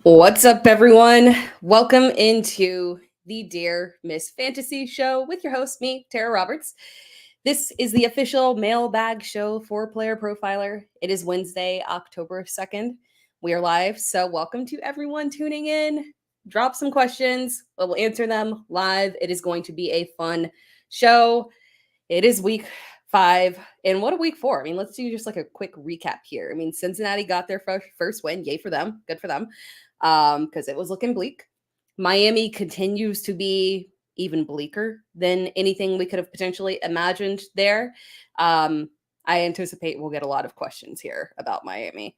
What's up, everyone? Welcome into the Dear Miss Fantasy Show with your host, me, Tera Roberts. This is the official mailbag show for Player Profiler. It is Wednesday, October 2nd. We are live, so welcome to everyone tuning in. Drop some questions. We'll answer them live. It is going to be a fun show. It is week 5. And what a week 4. I mean, let's do just like a quick recap here. I mean, Cincinnati got their first win. Yay for them. Good for them. Because it was looking bleak. Miami continues to be even bleaker than anything we could have potentially imagined there. I anticipate we'll get a lot of questions here about Miami.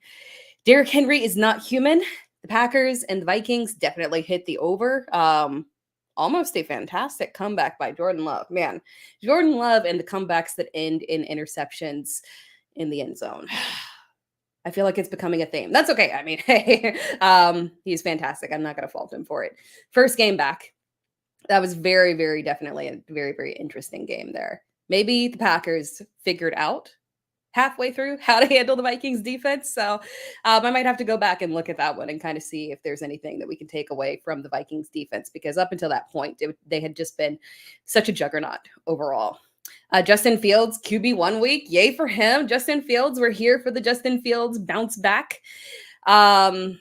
Derrick Henry is not human. The Packers and the Vikings definitely hit the over. Almost a fantastic comeback by Jordan Love. Man, Jordan Love and the comebacks that end in interceptions in the end zone. I feel like it's becoming a theme. That's okay. I mean, hey, he's fantastic. I'm not going to fault him for it. First game back. That was very, very definitely a very, very interesting game there. Maybe the Packers figured out halfway through how to handle the Vikings defense. So I might have to go back and look at that one and kind of see if there's anything that we can take away from the Vikings defense, because up until that point, they had just been such a juggernaut overall. Justin Fields, QB 1 week. Yay for him. Justin Fields, we're here for the Justin Fields bounce back. And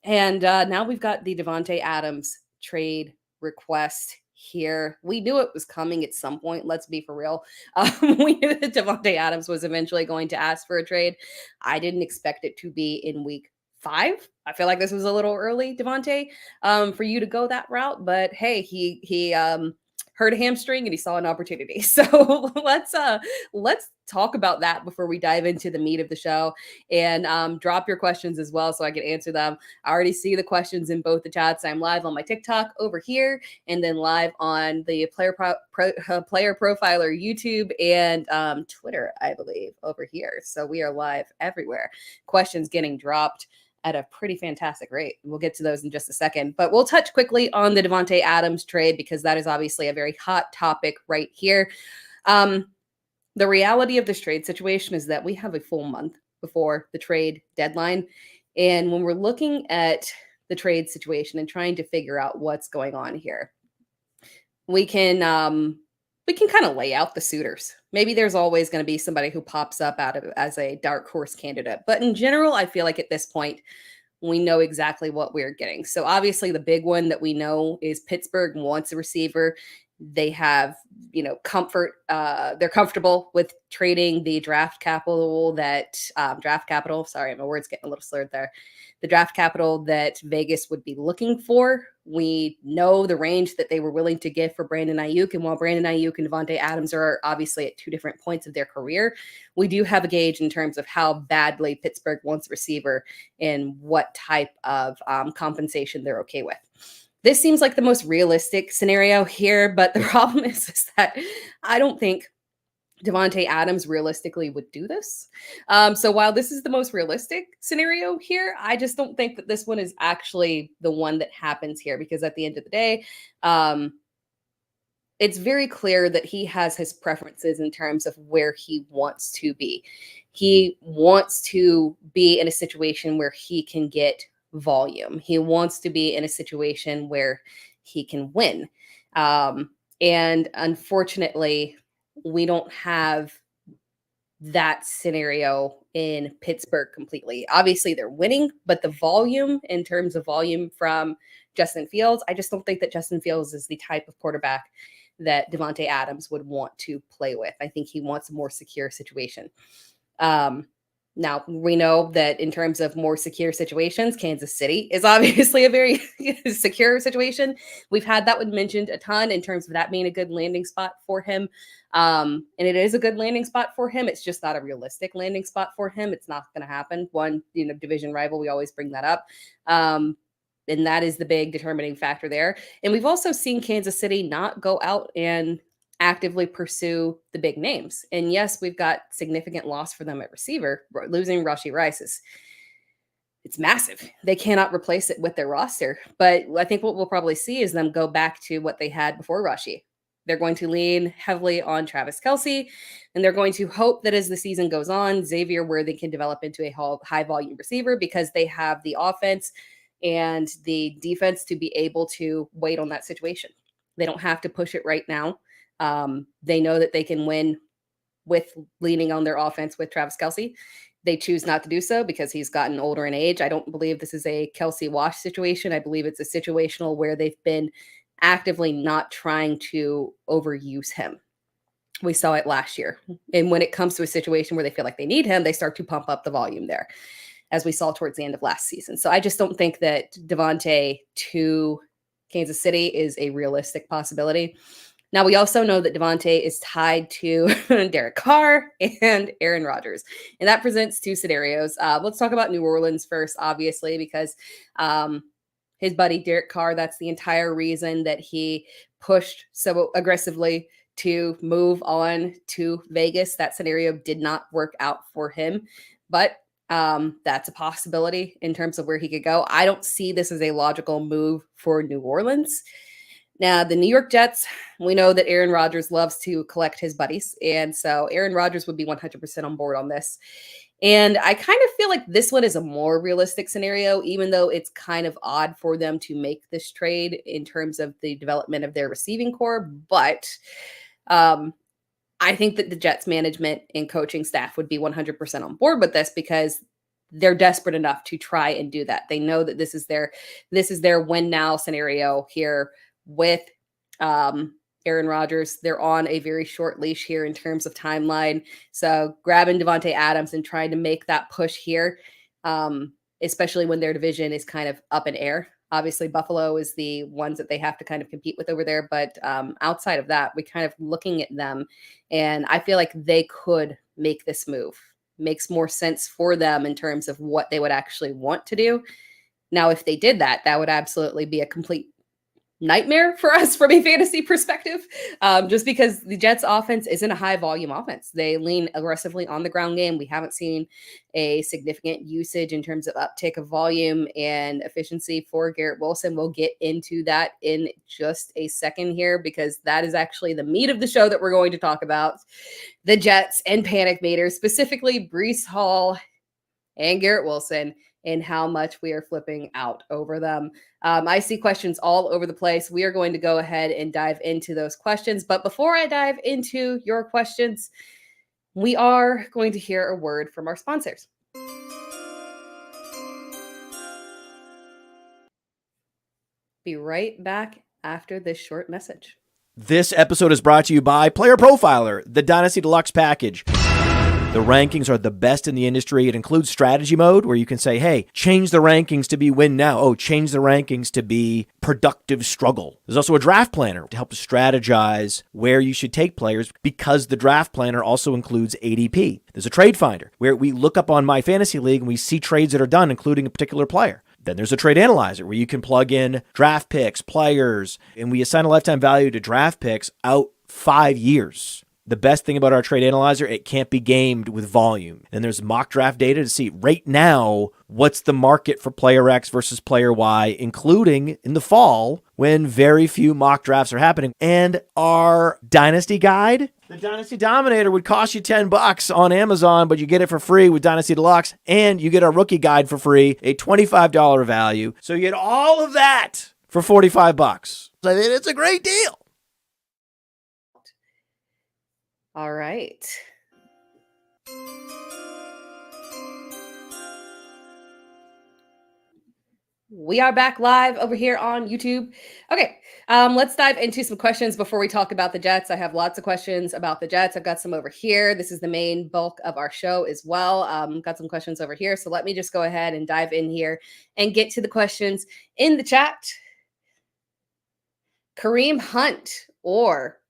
now we've got the Davante Adams trade request here. We knew it was coming at some point. Let's be for real. We knew that Davante Adams was eventually going to ask for a trade. I didn't expect it to be in week 5. I feel like this was a little early, Davante, for you to go that route. But hey, he hurt a hamstring and he saw an opportunity. So let's talk about that before we dive into the meat of the show, and drop your questions as well so I can answer them. I already see the questions in both the chats. I'm live on my TikTok over here, and then live on the Player Profiler YouTube and Twitter, I believe, over here. So we are live everywhere. Questions getting dropped at a pretty fantastic rate. We'll get to those in just a second, but we'll touch quickly on the Davante Adams trade because that is obviously a very hot topic right here. The reality of this trade situation is that we have a full month before the trade deadline. And when we're looking at the trade situation and trying to figure out what's going on here, we can kind of lay out the suitors. Maybe there's always going to be somebody who pops up out of as a dark horse candidate. But in general, I feel like at this point, we know exactly what we're getting. So obviously the big one that we know is Pittsburgh wants a receiver. They have, comfort. They're comfortable with trading the draft capital Sorry, my words getting a little slurred there. The draft capital that Vegas would be looking for. We know the range that they were willing to give for Brandon Ayuk. And while Brandon Ayuk and Davante Adams are obviously at two different points of their career, we do have a gauge in terms of how badly Pittsburgh wants a receiver and what type of compensation they're okay with. This seems like the most realistic scenario here, but the problem is that I don't think Davante Adams realistically would do this. So while this is the most realistic scenario here, I just don't think that this one is actually the one that happens here, because at the end of the day, it's very clear that he has his preferences in terms of where he wants to be. He wants to be in a situation where he can get volume. He wants to be in a situation where he can win. And unfortunately, we don't have that scenario in Pittsburgh completely. Obviously, they're winning, but the volume, in terms of volume from Justin Fields, I just don't think that Justin Fields is the type of quarterback that Davante Adams would want to play with. I think he wants a more secure situation. Now, we know that in terms of more secure situations, Kansas City is obviously a very secure situation. We've had that one mentioned a ton in terms of that being a good landing spot for him. And it is a good landing spot for him. It's just not a realistic landing spot for him. It's not going to happen. One, division rival, we always bring that up. And that is the big determining factor there. And we've also seen Kansas City not go out and actively pursue the big names. And yes, we've got significant loss for them at receiver. Losing Rashee Rice it's massive. They cannot replace it with their roster. But I think what we'll probably see is them go back to what they had before Rashee. They're going to lean heavily on Travis Kelce, and they're going to hope that as the season goes on, Xavier Worthy can develop into a high volume receiver because they have the offense and the defense to be able to wait on that situation. They don't have to push it right now. They know that they can win with leaning on their offense with Travis Kelce. They choose not to do so because he's gotten older in age. I don't believe this is a Kelce wash situation. I believe it's a situational where they've been actively not trying to overuse him. We saw it last year. And when it comes to a situation where they feel like they need him, they start to pump up the volume there, as we saw towards the end of last season. So I just don't think that Davante to Kansas City is a realistic possibility. Now, we also know that Davante is tied to Derek Carr and Aaron Rodgers, and that presents two scenarios. Let's talk about New Orleans first, obviously, because his buddy Derek Carr, that's the entire reason that he pushed so aggressively to move on to Vegas. That scenario did not work out for him, but that's a possibility in terms of where he could go. I don't see this as a logical move for New Orleans. Now, the New York Jets, we know that Aaron Rodgers loves to collect his buddies. And so Aaron Rodgers would be 100% on board on this. And I kind of feel like this one is a more realistic scenario, even though it's kind of odd for them to make this trade in terms of the development of their receiving core. But I think that the Jets management and coaching staff would be 100% on board with this because they're desperate enough to try and do that. They know that this is their win now scenario here with Aaron Rodgers. They're on a very short leash here in terms of timeline. So grabbing Davante Adams and trying to make that push here, especially when their division is kind of up in air. Obviously, Buffalo is the ones that they have to kind of compete with over there. But outside of that, we kind of looking at them, and I feel like they could make this move. Makes more sense for them in terms of what they would actually want to do. Now, if they did that, that would absolutely be a complete nightmare for us from a fantasy perspective, just because the Jets offense isn't a high volume offense. They lean aggressively on the ground game. We haven't seen a significant usage in terms of uptick of volume and efficiency for Garrett Wilson. We'll get into that in just a second here, because that is actually the meat of the show that we're going to talk about. The Jets and panic meters, specifically Breece Hall and Garrett Wilson, and how much we are flipping out over them. I see questions all over the place. We are going to go ahead and dive into those questions. But before I dive into your questions, we are going to hear a word from our sponsors. Be right back after this short message. This episode is brought to you by Player Profiler, the Dynasty Deluxe package. The rankings are the best in the industry. It includes strategy mode, where you can say, hey, change the rankings to be win now. Oh, change the rankings to be productive struggle. There's also a draft planner to help strategize where you should take players, because the draft planner also includes ADP. There's a trade finder where we look up on My Fantasy League and we see trades that are done, including a particular player. Then there's a trade analyzer where you can plug in draft picks, players, and we assign a lifetime value to draft picks out 5 years. The best thing about our trade analyzer, it can't be gamed with volume. And there's mock draft data to see right now what's the market for player X versus player Y, including in the fall when very few mock drafts are happening. And our Dynasty guide, the Dynasty Dominator, would cost you $10 on Amazon, but you get it for free with Dynasty Deluxe, and you get our rookie guide for free, a $25 value. So you get all of that for $45. I mean, it's a great deal. All right. We are back live over here on YouTube. Okay, let's dive into some questions before we talk about the Jets. I have lots of questions about the Jets. I've got some over here. This is the main bulk of our show as well. Got some questions over here. So let me just go ahead and dive in here and get to the questions in the chat. Kareem Hunt or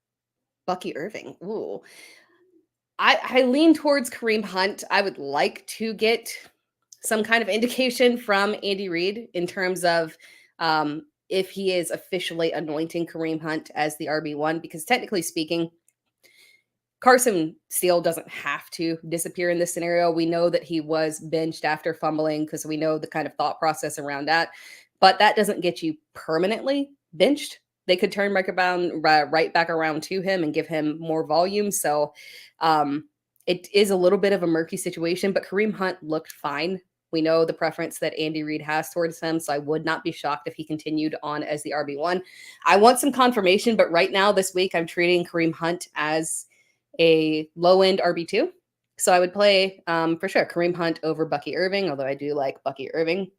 Bucky Irving. Ooh. I lean towards Kareem Hunt. I would like to get some kind of indication from Andy Reid in terms of if he is officially anointing Kareem Hunt as the RB1, because technically speaking, Carson Steele doesn't have to disappear in this scenario. We know that he was benched after fumbling because we know the kind of thought process around that, but that doesn't get you permanently benched. They could turn right back around to him and give him more volume. So it is a little bit of a murky situation, but Kareem Hunt looked fine We know the preference that Andy Reid has towards him, so I would not be shocked if he continued on as the RB1. I want some confirmation, but right now this week I'm treating Kareem Hunt as a low-end RB2. So I would play, for sure, Kareem Hunt over Bucky Irving, although I do like Bucky Irving.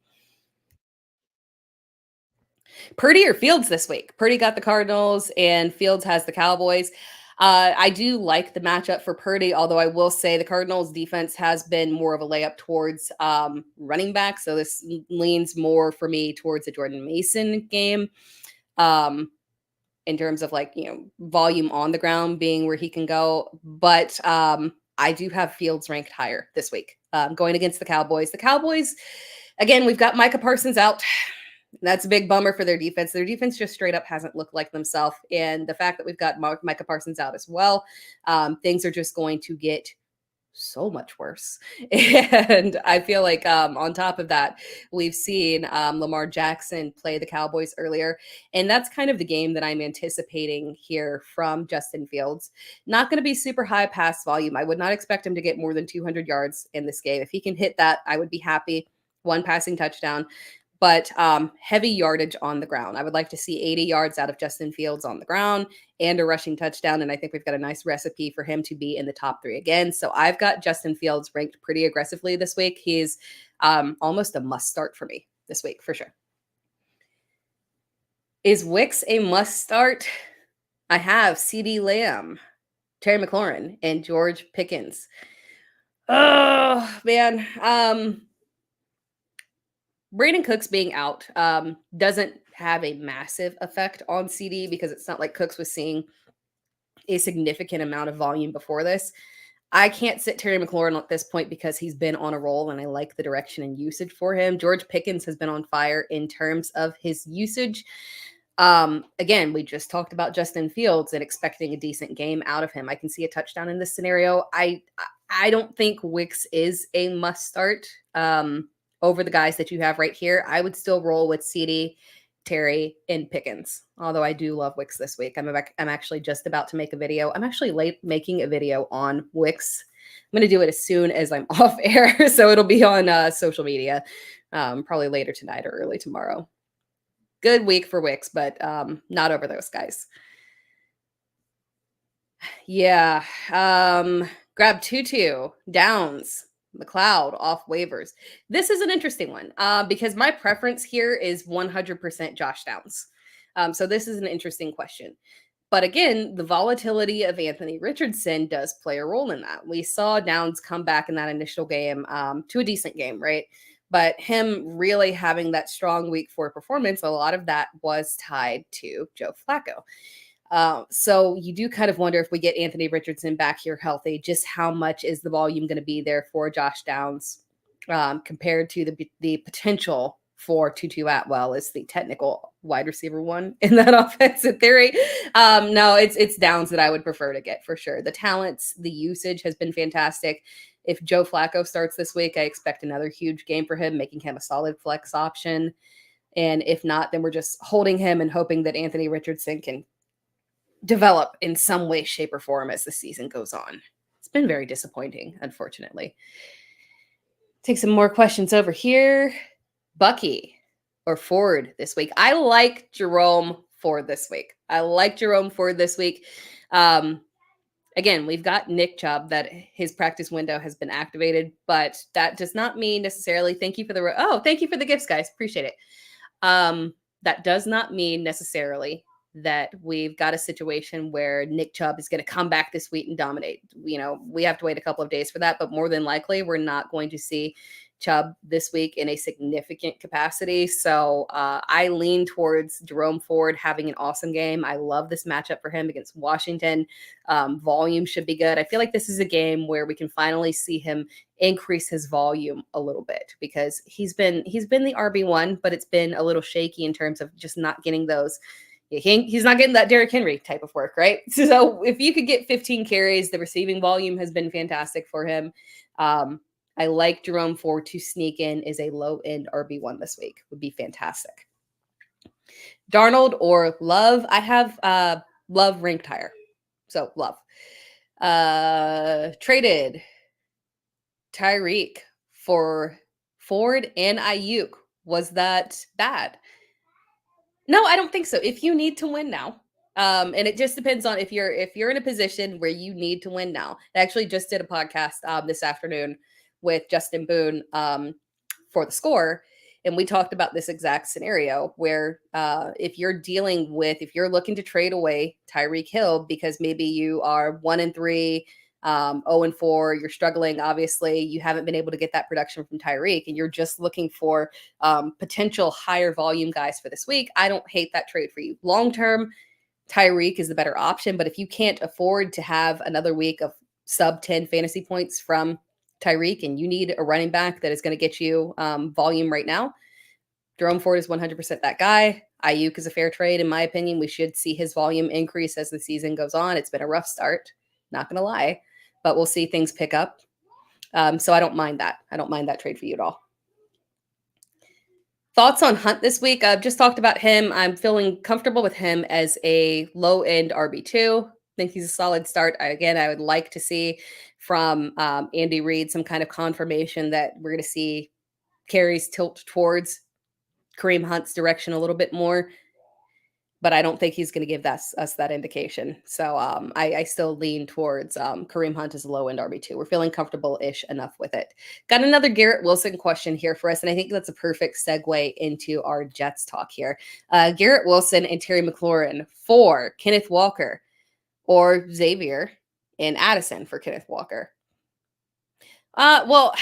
Purdy or Fields this week? Purdy got the Cardinals and Fields has the Cowboys. I do like the matchup for Purdy, although I will say the Cardinals defense has been more of a layup towards running back. So this leans more for me towards a Jordan Mason game in terms of volume on the ground being where he can go. But I do have Fields ranked higher this week going against the Cowboys. The Cowboys, again, we've got Micah Parsons out. That's a big bummer for their defense. Their defense just straight up hasn't looked like themselves. And the fact that we've got Micah Parsons out as well, things are just going to get so much worse. And I feel like on top of that, we've seen Lamar Jackson play the Cowboys earlier. And that's kind of the game that I'm anticipating here from Justin Fields. Not going to be super high pass volume. I would not expect him to get more than 200 yards in this game. If he can hit that, I would be happy. One passing touchdown. But heavy yardage on the ground. I would like to see 80 yards out of Justin Fields on the ground and a rushing touchdown. And I think we've got a nice recipe for him to be in the top 3 again. So I've got Justin Fields ranked pretty aggressively this week. He's almost a must start for me this week, for sure. Is Wicks a must start? I have CeeDee Lamb, Terry McLaurin, and George Pickens. Oh, man. Brandon Cooks being out doesn't have a massive effect on CD because it's not like Cooks was seeing a significant amount of volume before this. I can't sit Terry McLaurin at this point because he's been on a roll and I like the direction and usage for him. George Pickens has been on fire in terms of his usage. Again, we just talked about Justin Fields and expecting a decent game out of him. I can see a touchdown in this scenario. I don't think Wicks is a must start. Over the guys that you have right here, I would still roll with CD, Terry, and Pickens. Although I do love Wicks this week. I'm actually just about to make a video. I'm actually making a video on Wicks. I'm going to do it as soon as I'm off air. So it'll be on social media probably later tonight or early tomorrow. Good week for Wicks, but not over those guys. Yeah. Grab Tutu, Downs, McLeod off waivers. This is an interesting one because my preference here is 100% Josh Downs. So this is an interesting question. But again, the volatility of Anthony Richardson does play a role in that. We saw Downs come back in that initial game to a decent game, right? But him really having that strong week 4 performance, a lot of that was tied to Joe Flacco. So you do kind of wonder if we get Anthony Richardson back here healthy, just how much is the volume going to be there for Josh Downs compared to the potential for Tutu Atwell as the technical wide receiver 1 in that offense in theory. No, it's Downs that I would prefer to get for sure. The talents, the usage has been fantastic. If Joe Flacco starts this week, I expect another huge game for him, making him a solid flex option. And if not, then we're just holding him and hoping that Anthony Richardson can develop in some way, shape, or form as the season goes on. It's been very disappointing, unfortunately. Take some more questions over here. Bucky or Ford this week? I like Jerome Ford this week. Again, we've got Nick Chubb that his practice window has been activated, but that does not mean necessarily thank you for the gifts, guys. Appreciate it. That does not mean necessarily that we've got a situation where Nick Chubb is going to come back this week and dominate. You know, we have to wait a couple of days for that, but more than likely we're not going to see Chubb this week in a significant capacity. So I lean towards Jerome Ford having an awesome game. I love this matchup for him against Washington. Volume should be good. I feel like this is a game where we can finally see him increase his volume a little bit because he's been the RB1, but it's been a little shaky in terms of just not getting those. He's not getting that Derrick Henry type of work, right? So if you could get 15 carries, the receiving volume has been fantastic for him. I like Jerome Ford to sneak in as a low-end RB1 this week. Would be fantastic. Darnold or Love? I have Love ranked higher. So Love. Traded Tyreek for Ford and Ayuk. Was that bad? No, I don't think so. If you need to win now, and it just depends on if you're in a position where you need to win now. I actually just did a podcast this afternoon with Justin Boone for the score, and we talked about this exact scenario where if you're looking to trade away Tyreek Hill because maybe you are 1-3, 0-4, you're struggling. Obviously, you haven't been able to get that production from Tyreek, and you're just looking for potential higher volume guys for this week. I don't hate that trade for you. Long term, Tyreek is the better option, but if you can't afford to have another week of sub 10 fantasy points from Tyreek and you need a running back that is going to get you volume right now, Jerome Ford is 100% that guy. Ayuk is a fair trade, in my opinion. We should see his volume increase as the season goes on. It's been a rough start, not going to lie, but we'll see things pick up. So I don't mind that. I don't mind that trade for you at all. Thoughts on Hunt this week? I've just talked about him. I'm feeling comfortable with him as a low-end RB2. I think he's a solid start. I would like to see from Andy Reid some kind of confirmation that we're going to see carries tilt towards Kareem Hunt's direction a little bit more, but I don't think he's going to give us that indication. So I still lean towards Kareem Hunt as a low-end RB2. We're feeling comfortable-ish enough with it. Got another Garrett Wilson question here for us, and I think that's a perfect segue into our Jets talk here. Garrett Wilson and Terry McLaurin for Kenneth Walker, or Xavier and Addison for Kenneth Walker. Well,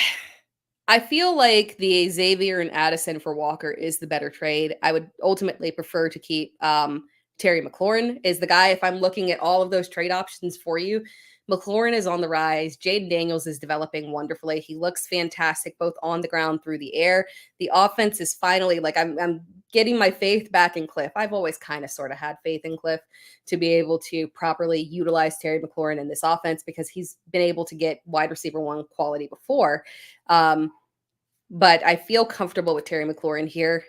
I feel like the Xavier and Addison for Walker is the better trade. I would ultimately prefer to keep Terry McLaurin is the guy. If I'm looking at all of those trade options for you, McLaurin is on the rise. Jaden Daniels is developing wonderfully. He looks fantastic both on the ground, through the air. The offense is finally I'm getting my faith back in Cliff. I've always kind of sort of had faith in Cliff to be able to properly utilize Terry McLaurin in this offense because he's been able to get wide receiver one quality before. But I feel comfortable with Terry McLaurin here,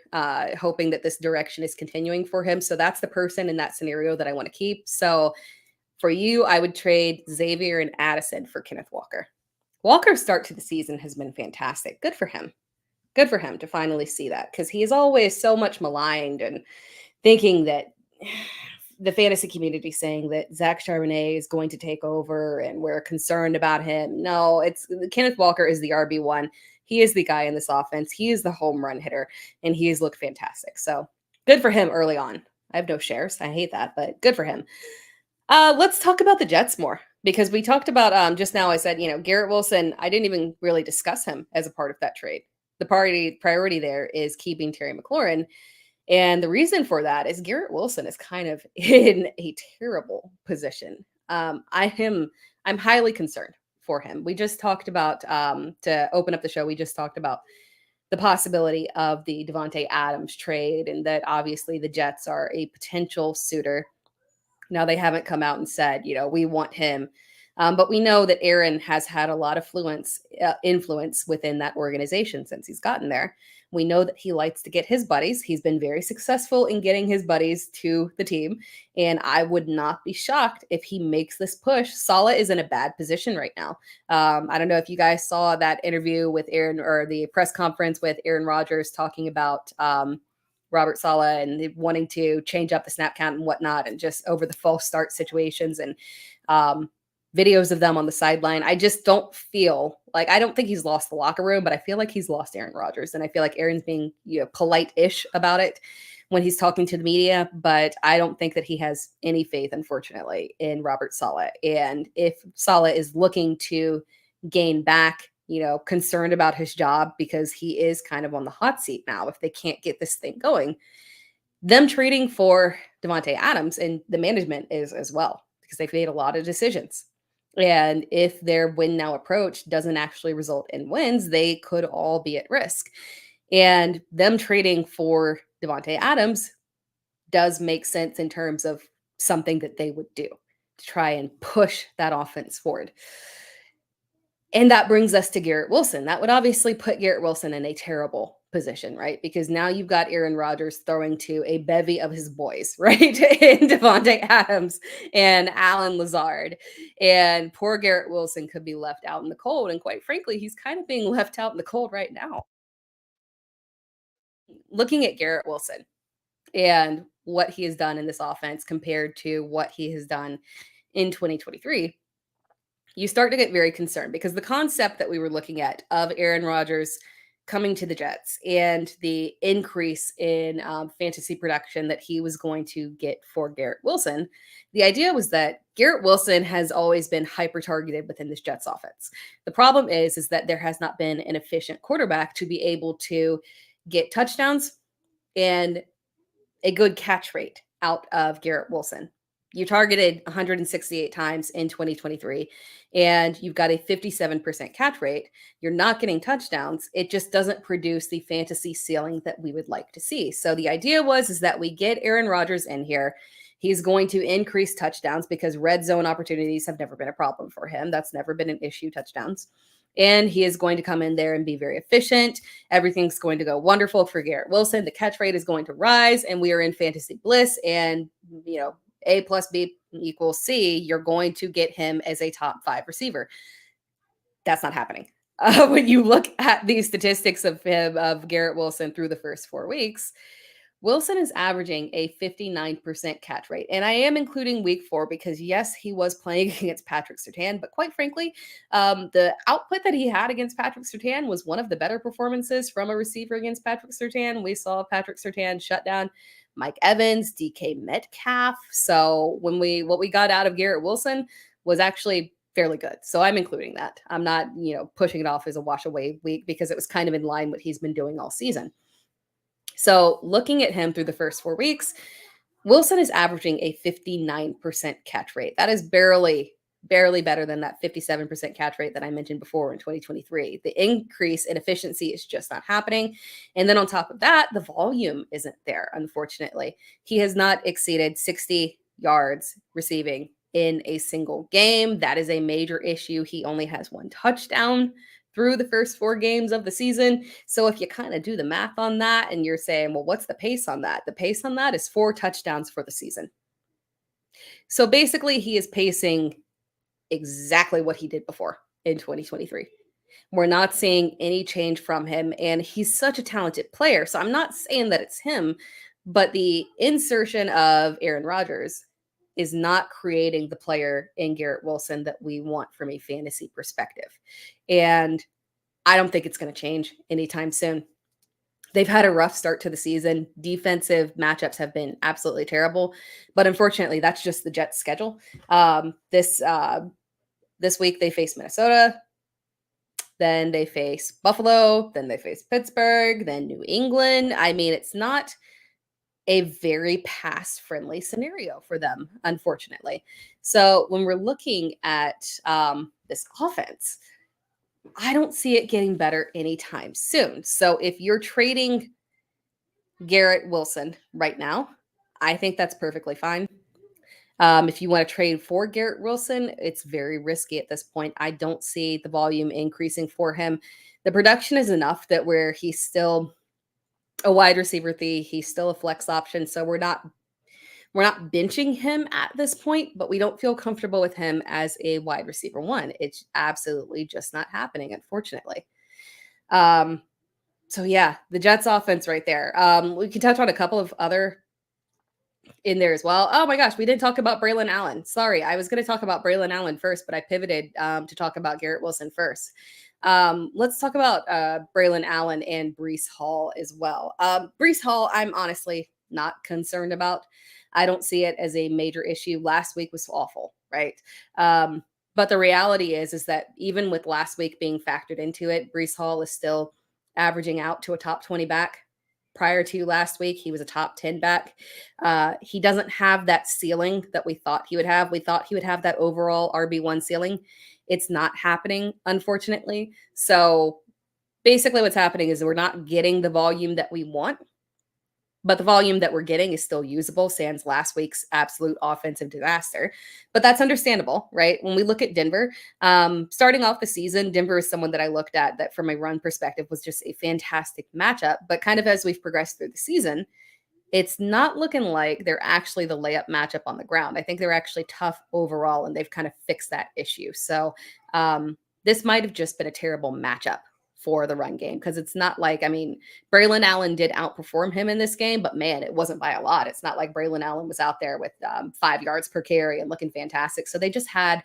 hoping that this direction is continuing for him. So that's the person in that scenario that I want to keep. So for you, I would trade Xavier and Addison for Kenneth Walker. Walker's start to the season has been fantastic. Good for him. Good for him to finally see that because he is always so much maligned and thinking that the fantasy community saying that Zach Charbonnet is going to take over and we're concerned about him. No, it's Kenneth Walker is the RB1. He is the guy in this offense. He is the home run hitter, and he has looked fantastic. So good for him early on. I have no shares. I hate that, but good for him. Let's talk about the Jets more because we talked about just now. I said, Garrett Wilson, I didn't even really discuss him as a part of that trade. The priority there is keeping Terry McLaurin. And the reason for that is Garrett Wilson is kind of in a terrible position. I'm highly concerned for him. We just talked about, to open up the show, we just talked about the possibility of the Davante Adams trade and that obviously the Jets are a potential suitor. Now, they haven't come out and said, we want him. But we know that Aaron has had a lot of influence within that organization since he's gotten there. We know that he likes to get his buddies. He's been very successful in getting his buddies to the team. And I would not be shocked if he makes this push. Saleh is in a bad position right now. I don't know if you guys saw that interview with Aaron or the press conference with Aaron Rodgers talking about Robert Saleh and wanting to change up the snap count and whatnot and just over the false start situations and videos of them on the sideline. I just don't feel like, I don't think he's lost the locker room, but I feel like he's lost Aaron Rodgers. And I feel like Aaron's being polite-ish about it when he's talking to the media, but I don't think that he has any faith, unfortunately, in Robert Saleh. And if Saleh is looking to gain back, concerned about his job because he is kind of on the hot seat now if they can't get this thing going, them trading for Davante Adams and the management is as well because they've made a lot of decisions. And if their win now approach doesn't actually result in wins, they could all be at risk. And them trading for Davante Adams does make sense in terms of something that they would do to try and push that offense forward. And that brings us to Garrett Wilson. That would obviously put Garrett Wilson in a terrible position, right? Because now you've got Aaron Rodgers throwing to a bevy of his boys, right? And Davante Adams and Allen Lazard. And poor Garrett Wilson could be left out in the cold. And quite frankly, he's kind of being left out in the cold right now. looking at Garrett Wilson and what he has done in this offense compared to what he has done in 2023, you start to get very concerned because the concept that we were looking at of Aaron Rodgers coming to the Jets and the increase in fantasy production that he was going to get for Garrett Wilson, the idea was that Garrett Wilson has always been hyper targeted within this Jets offense. The problem is that there has not been an efficient quarterback to be able to get touchdowns and a good catch rate out of Garrett Wilson. You targeted 168 times in 2023, and you've got a 57% catch rate. You're not getting touchdowns. It just doesn't produce the fantasy ceiling that we would like to see. So the idea is that we get Aaron Rodgers in here. He's going to increase touchdowns because red zone opportunities have never been a problem for him. That's never been an issue, touchdowns. And he is going to come in there and be very efficient. Everything's going to go wonderful for Garrett Wilson. The catch rate is going to rise, and we are in fantasy bliss. And, A plus B equals C, you're going to get him as a top 5 receiver. That's not happening. When you look at the statistics of Garrett Wilson through the first 4 weeks, Wilson is averaging a 59% catch rate. And I am including week 4 because, yes, he was playing against Patrick Surtain. But quite frankly, the output that he had against Patrick Surtain was one of the better performances from a receiver against Patrick Surtain. We saw Patrick Surtain shut down Mike Evans, DK Metcalf. So what we got out of Garrett Wilson was actually fairly good. So I'm including that. I'm not, pushing it off as a wash away week because it was kind of in line what he's been doing all season. So looking at him through the first 4 weeks, Wilson is averaging a 59% catch rate. That is barely better than that 57% catch rate that I mentioned before in 2023. The increase in efficiency is just not happening. And then on top of that, the volume isn't there, unfortunately. He has not exceeded 60 yards receiving in a single game. That is a major issue. He only has 1 touchdown through the first 4 games of the season. So if you kind of do the math on that and you're saying, well, what's the pace on that? The pace on that is 4 touchdowns for the season. So basically he is pacing exactly what he did before in 2023. We're not seeing any change from him, and he's such a talented player. So I'm not saying that it's him, but the insertion of Aaron Rodgers is not creating the player in Garrett Wilson that we want from a fantasy perspective. And I don't think it's going to change anytime soon. They've had a rough start to the season. Defensive matchups have been absolutely terrible, but unfortunately, that's just the Jets' schedule. This week they face Minnesota, then they face Buffalo, then they face Pittsburgh, then New England. I mean, it's not a very pass-friendly scenario for them, unfortunately. So when we're looking at this offense, I don't see it getting better anytime soon. So if you're trading Garrett Wilson right now, I think that's perfectly fine. If you want to trade for Garrett Wilson, it's very risky at this point. I don't see the volume increasing for him. The production is enough that where he's still a wide receiver he's still a flex option. So we're not benching him at this point, but we don't feel comfortable with him as a wide receiver 1. It's absolutely just not happening, unfortunately. So yeah, the Jets offense right there. We can touch on a couple of other in there as well. Oh my gosh, we didn't talk about Braelon Allen. Sorry, I was going to talk about Braelon Allen first, but I pivoted to talk about Garrett Wilson first. Let's talk about Braelon Allen and Breece Hall as well. Breece Hall, I'm honestly not concerned about. I don't see it as a major issue. Last week was awful, right? But the reality is that even with last week being factored into it, Breece Hall is still averaging out to a top 20 back. Prior to last week, he was a top 10 back. He doesn't have that ceiling that we thought he would have. We thought he would have that overall RB1 ceiling. It's not happening, unfortunately. So basically what's happening is we're not getting the volume that we want, but the volume that we're getting is still usable, sans last week's absolute offensive disaster. But that's understandable, right? When we look at Denver, starting off the season, Denver is someone that I looked at that from a run perspective was just a fantastic matchup. But kind of as we've progressed through the season, it's not looking like they're actually the layup matchup on the ground. I think they're actually tough overall, and they've kind of fixed that issue. So this might have just been a terrible matchup for the run game, because it's not like, Braelon Allen did outperform him in this game, but man, it wasn't by a lot. It's not like Braelon Allen was out there with 5 yards per carry and looking fantastic. So they just had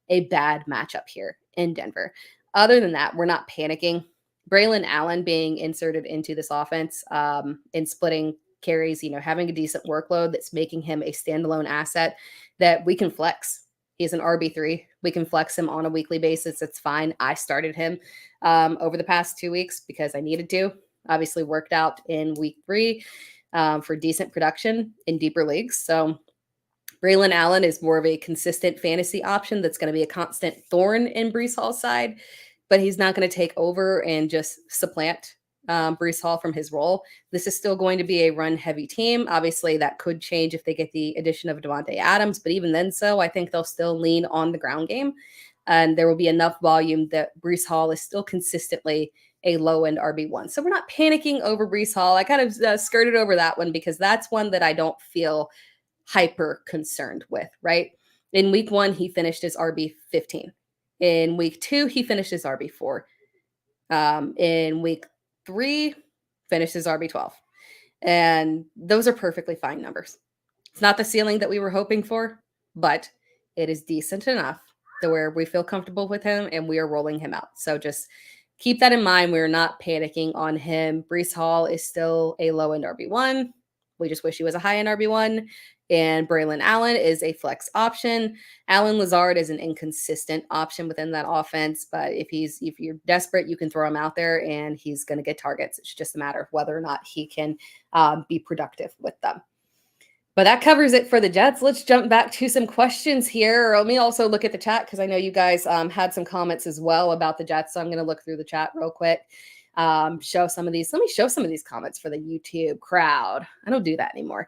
a bad matchup here in Denver. Other than that, we're not panicking. Braelon Allen being inserted into this offense and splitting carries, having a decent workload that's making him a standalone asset that we can flex. He's an RB3. We can flex him on a weekly basis. It's fine. I started him over the past 2 weeks because I needed to. Obviously worked out in week 3 for decent production in deeper leagues. So Braelon Allen is more of a consistent fantasy option that's going to be a constant thorn in Breece Hall's side, but he's not going to take over and just supplant Breece Hall from his role. This is still going to be a run-heavy team. Obviously, that could change if they get the addition of Davante Adams, but even then I think they'll still lean on the ground game, and there will be enough volume that Breece Hall is still consistently a low-end RB1. So we're not panicking over Breece Hall. I kind of skirted over that one because that's one that I don't feel hyper concerned with, right? In week 1, he finished as RB15. In week 2, he finished as RB4. In week 3, finished as RB12. And those are perfectly fine numbers. It's not the ceiling that we were hoping for, but it is decent enough to where we feel comfortable with him and we are rolling him out. So just keep that in mind. We're not panicking on him. Breece Hall is still a low-end RB1. We just wish he was a high-end RB1. And Braelon Allen is a flex option. Allen Lazard is an inconsistent option within that offense, but if you're desperate, you can throw him out there and he's going to get targets. It's just a matter of whether or not he can be productive with them. But that covers it for the Jets. Let's jump back to some questions here. Let me also look at the chat because I know you guys had some comments as well about the Jets. So I'm going to look through the chat real quick. Show some of these. Let me show some of these comments for the YouTube crowd. I don't do that anymore.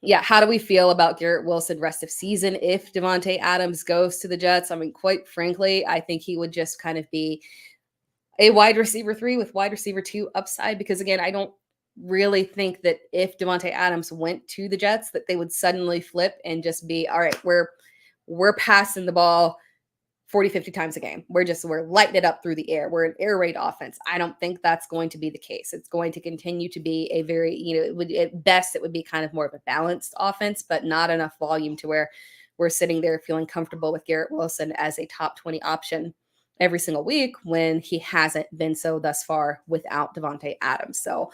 Yeah, how do we feel about Garrett Wilson rest of season if Davante Adams goes to the Jets? Quite frankly, I think he would just kind of be a wide receiver 3 with wide receiver 2 upside because, again, I don't really think that if Davante Adams went to the Jets that they would suddenly flip and just be, all right, we're passing the ball 40, 50 times a game. We're lighting it up through the air. We're an air raid offense. I don't think that's going to be the case. It's going to continue to be a very, at best, it would be kind of more of a balanced offense, but not enough volume to where we're sitting there feeling comfortable with Garrett Wilson as a top 20 option every single week when he hasn't been so thus far without Davante Adams. So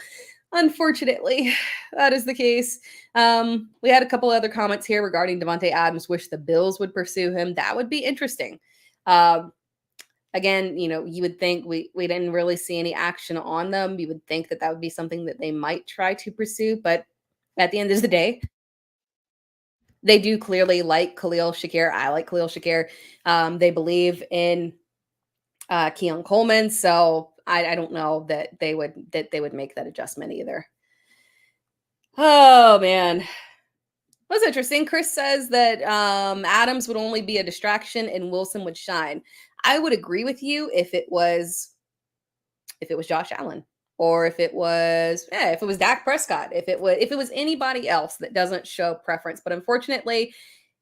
unfortunately, that is the case. We had a couple other comments here regarding Davante Adams. Wish the Bills would pursue him. That would be interesting. Again, you would think we didn't really see any action on them. You would think that would be something that they might try to pursue. But at the end of the day, they do clearly like Khalil Shakir. I like Khalil Shakir. They believe in Keon Coleman. So I don't know that they would make that adjustment either. Oh, man. That's interesting. Chris says that Adams would only be a distraction and Wilson would shine. I would agree with you if it was Josh Allen or if it was Dak Prescott, if it was anybody else that doesn't show preference. But unfortunately,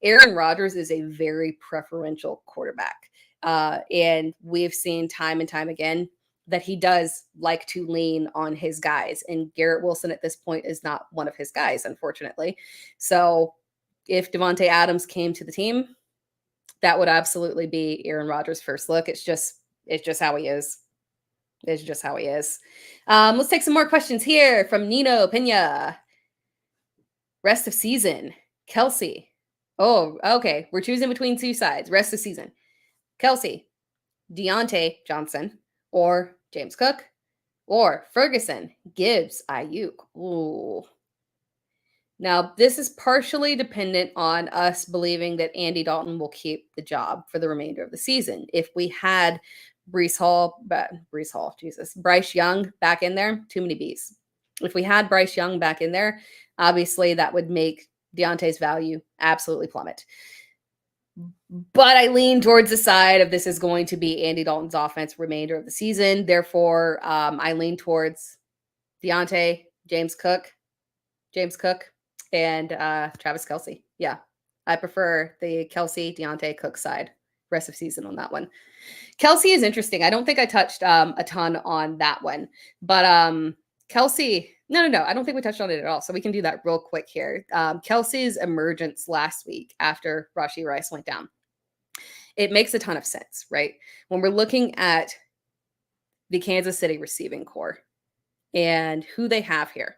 Aaron Rodgers is a very preferential quarterback. And we've seen time and time again that he does like to lean on his guys. And Garrett Wilson at this point is not one of his guys, unfortunately. So if Davante Adams came to the team, that would absolutely be Aaron Rodgers' first look. It's just how he is. It's just how he is. Let's take some more questions here from Nino Pena. Rest of season. Kelce. Oh, okay. We're choosing between 2 sides. Rest of season. Kelce, Deontay Johnson, or James Cook, or Ferguson, Gibbs, Ayuk. Ooh. Now, this is partially dependent on us believing that Andy Dalton will keep the job for the remainder of the season. If we had Bryce Young back in there, too many B's. If we had Bryce Young back in there, obviously that would make Deontay's value absolutely plummet. But I lean towards the side of this is going to be Andy Dalton's offense remainder of the season. Therefore, I lean towards Deontay, James Cook, and Travis Kelce. Yeah, I prefer the Kelce, Deontay, Cook side rest of season on that one. Kelce is interesting. I don't think I touched a ton on that one, but Kelce, no. I don't think we touched on it at all. So we can do that real quick here. Kelce's emergence last week after Rashee Rice went down. It makes a ton of sense, right? When we're looking at the Kansas City receiving core and who they have here,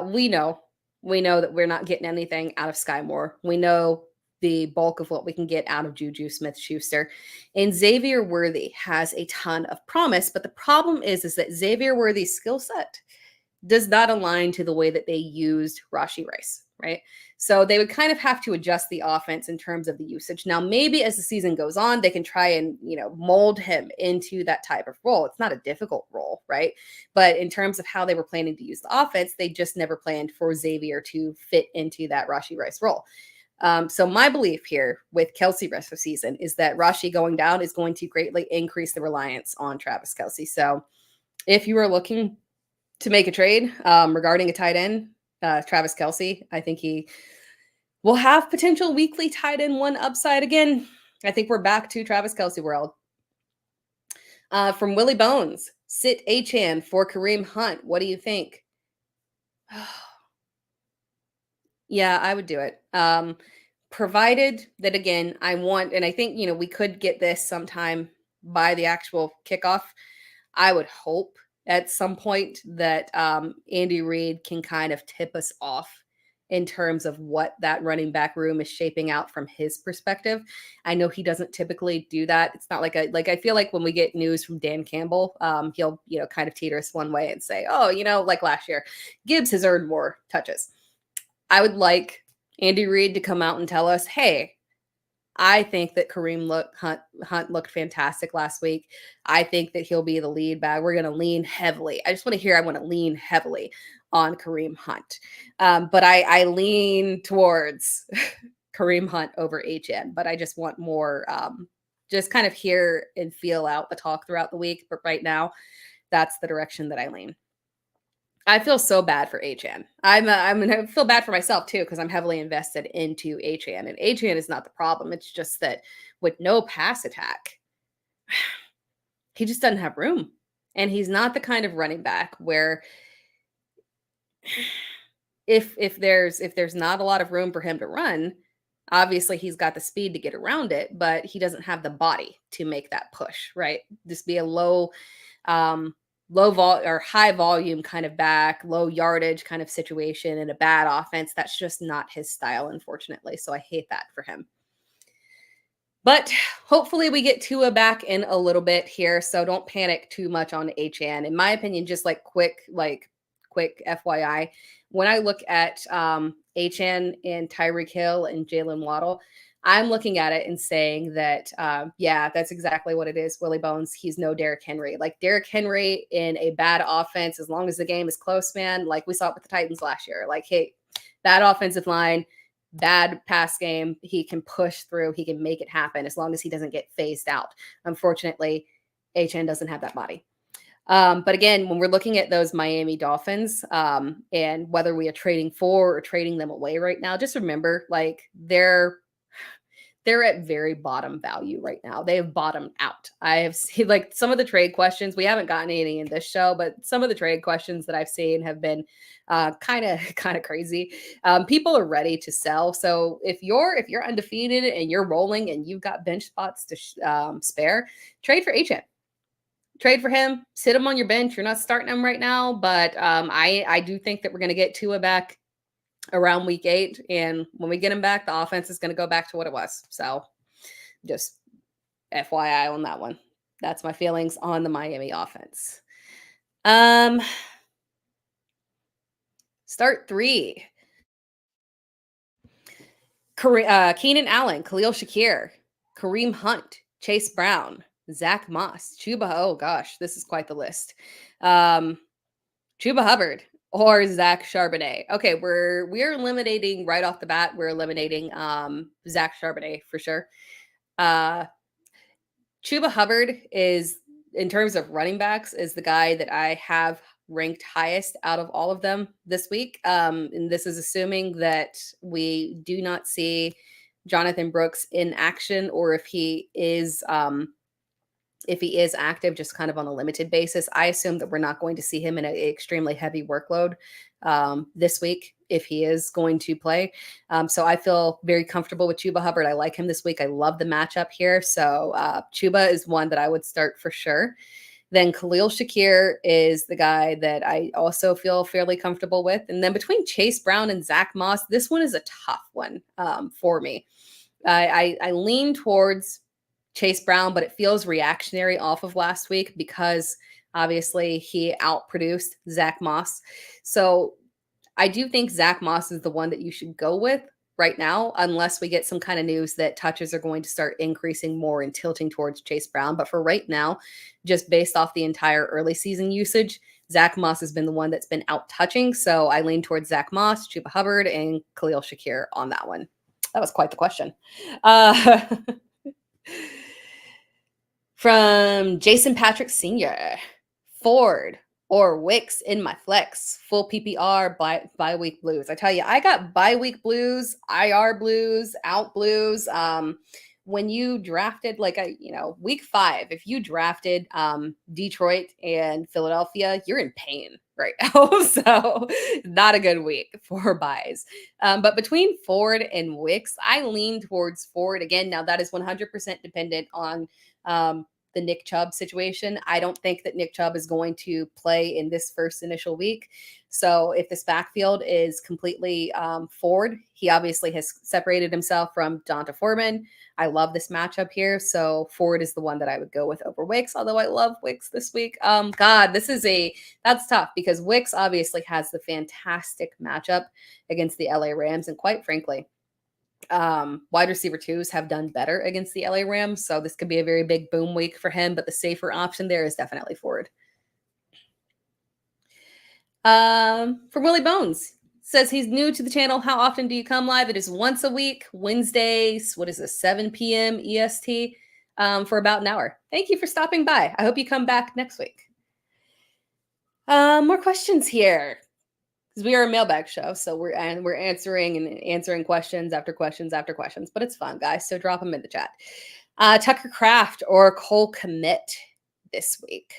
we know that we're not getting anything out of Sky Moore. We know the bulk of what we can get out of Juju Smith-Schuster. And Xavier Worthy has a ton of promise, but the problem is that Xavier Worthy's skill set does not align to the way that they used Rashee Rice, right? So they would kind of have to adjust the offense in terms of the usage. Now, maybe as the season goes on, they can try and, mold him into that type of role. It's not a difficult role, right? But in terms of how they were planning to use the offense, they just never planned for Xavier to fit into that Rashee Rice role. So my belief here with Kelce rest of season is that Rashee going down is going to greatly increase the reliance on Travis Kelce. So if you are looking to make a trade regarding a tight end, Travis Kelce, I think he will have potential weekly tight end one upside again. I think we're back to Travis Kelce world. From Willie Bones, sit Achane for Kareem Hunt. What do you think? Yeah, I would do it. Provided that, again, I want, and I think, we could get this sometime by the actual kickoff. I would hope at some point that Andy Reid can kind of tip us off in terms of what that running back room is shaping out from his perspective. I know he doesn't typically do that. It's not I feel like when we get news from Dan Campbell, he'll, kind of teeter us one way and say, oh, like last year, Gibbs has earned more touches. I would like Andy Reid to come out and tell us, hey, I think that Kareem Hunt looked fantastic last week. I think that he'll be the lead back. We're going to lean heavily. I want to lean heavily on Kareem Hunt. But I lean towards Kareem Hunt over Etienne, but I just want more, just kind of hear and feel out the talk throughout the week. But right now, that's the direction that I lean. I feel so bad for Achane. I feel bad for myself too, because I'm heavily invested into Achane, and Achane is not the problem. It's just that with no pass attack, he just doesn't have room, and he's not the kind of running back where if there's not a lot of room for him to run, obviously he's got the speed to get around it, but he doesn't have the body to make that push, right? Just be a low or high volume kind of back, low yardage kind of situation in a bad offense. That's just not his style, unfortunately. So I hate that for him. But hopefully we get Tua back in a little bit here. So don't panic too much on Achane. In my opinion, just quick FYI, when I look at Achane and Tyreek Hill and Jalen Waddle, I'm looking at it and saying that, that's exactly what it is, Willie Bones. He's no Derrick Henry. Derrick Henry in a bad offense, as long as the game is close, man, like we saw it with the Titans last year. Hey, bad offensive line, bad pass game, he can push through, he can make it happen as long as he doesn't get phased out. Unfortunately, Achane doesn't have that body. But again, when we're looking at those Miami Dolphins, and whether we are trading for or trading them away right now, just remember, they're at very bottom value right now. They have bottomed out. I have seen some of the trade questions. We haven't gotten any in this show, but some of the trade questions that I've seen have been kind of crazy. People are ready to sell. So if you're undefeated and you're rolling and you've got bench spots to spare, trade for Achane. Trade for him. Sit him on your bench. You're not starting him right now, but I do think that we're going to get Tua back around week 8. And when we get him back, the offense is going to go back to what it was. So just FYI on that one. That's my feelings on the Miami offense. Start 3. Keenan Allen, Khalil Shakir, Kareem Hunt, Chase Brown, Zach Moss, Chuba. Oh gosh, this is quite the list. Chuba Hubbard or Zach Charbonnet. Okay, we're eliminating right off the bat. We're eliminating Zach Charbonnet for sure. Chuba Hubbard is, in terms of running backs, is the guy that I have ranked highest out of all of them this week. And this is assuming that we do not see Jonathan Brooks in action, or if he is active, just kind of on a limited basis. I assume that we're not going to see him in an extremely heavy workload this week if he is going to play. So I feel very comfortable with Chuba Hubbard. I like him this week. I love the matchup here. So Chuba is one that I would start for sure. Then Khalil Shakir is the guy that I also feel fairly comfortable with. And then between Chase Brown and Zach Moss, this one is a tough one for me. I lean towards Chase Brown, but it feels reactionary off of last week because obviously he outproduced Zach Moss. So I do think Zach Moss is the one that you should go with right now, unless we get some kind of news that touches are going to start increasing more and tilting towards Chase Brown. But for right now, just based off the entire early season usage, Zach Moss has been the one that's been out touching. So I lean towards Zach Moss, Chuba Hubbard, and Khalil Shakir on that one. That was quite the question. From Jason Patrick Sr., Ford or Wicks in my flex, full PPR bye-week blues. I tell you, I got bye-week blues, IR blues, out blues. When you drafted week 5, if you drafted Detroit and Philadelphia, you're in pain right now. So not a good week for buys. But between Ford and Wicks, I lean towards Ford again. Now that is 100% dependent on the Nick Chubb situation. I don't think that Nick Chubb is going to play in this first initial week. So if this backfield is completely Ford, he obviously has separated himself from Donta Foreman. I love this matchup here. So Ford is the one that I would go with over Wicks, although I love Wicks this week. That's tough because Wicks obviously has the fantastic matchup against the LA Rams. And quite frankly, wide receiver 2s have done better against the LA Rams. So this could be a very big boom week for him, but the safer option there is definitely Ford. From Willie Bones, says he's new to the channel. How often do you come live? It is once a week, Wednesdays. What is this, 7 p.m. EST for about an hour. Thank you for stopping by. I hope you come back next week. More questions here. Because we are a mailbag show, so we're answering questions after questions after questions. But it's fun, guys. So drop them in the chat. Tucker Kraft or Cole Kmet this week?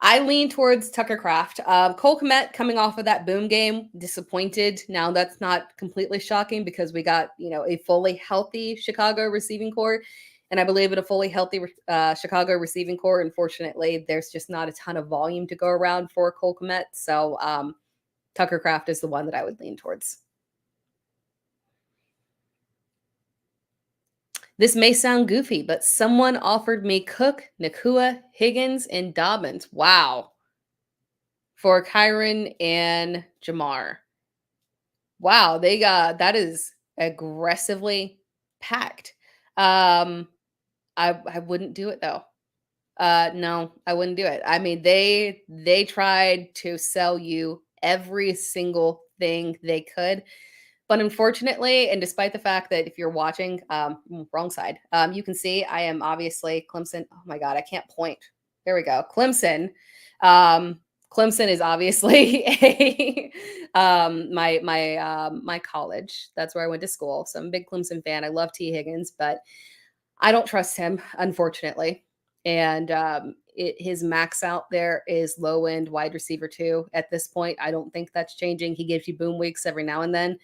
I lean towards Tucker Kraft. Cole Kmet coming off of that boom game, disappointed. Now that's not completely shocking because we got a fully healthy Chicago receiving core, and I believe in a fully healthy Chicago receiving core. Unfortunately, there's just not a ton of volume to go around for Cole Kmet. So Tucker Kraft is the one that I would lean towards. This may sound goofy, but someone offered me Cook, Nakua, Higgins, and Dobbins. Wow. For Kyren and Jamar. Wow, that is aggressively packed. I wouldn't do it though. No, I wouldn't do it. I mean, they tried to sell you every single thing they could. But unfortunately, and despite the fact that if you're watching, wrong side, you can see I am obviously Clemson. Oh my God, I can't point. There we go. Clemson. Clemson is obviously my college. That's where I went to school. So I'm a big Clemson fan. I love T. Higgins, but I don't trust him, unfortunately. And his max out there is low end wide receiver 2 at this point. I don't think that's changing. He gives you boom weeks every now and then.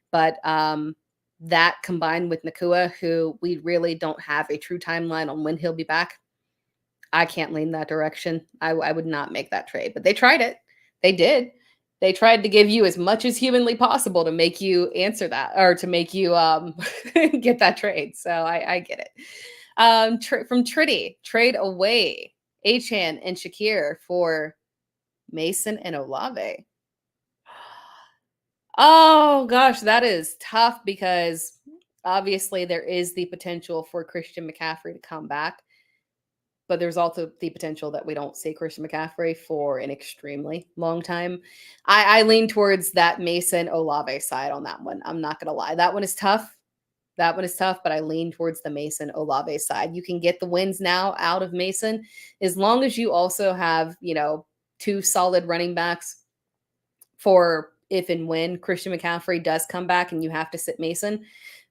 But that combined with Nakua, who we really don't have a true timeline on when he'll be back, I can't lean that direction. I would not make that trade. But they tried it. They did. They tried to give you as much as humanly possible to make you answer that or to make you get that trade. So I get it. From Tritty, trade away Achane and Shakir for Mason and Olave. Oh, gosh, that is tough because obviously there is the potential for Christian McCaffrey to come back. But there's also the potential that we don't see Christian McCaffrey for an extremely long time. I lean towards that Mason Olave side on that one. I'm not going to lie. That one is tough. But I lean towards the Mason Olave side. You can get the wins now out of Mason as long as you also have, 2 solid running backs for if and when Christian McCaffrey does come back and you have to sit Mason.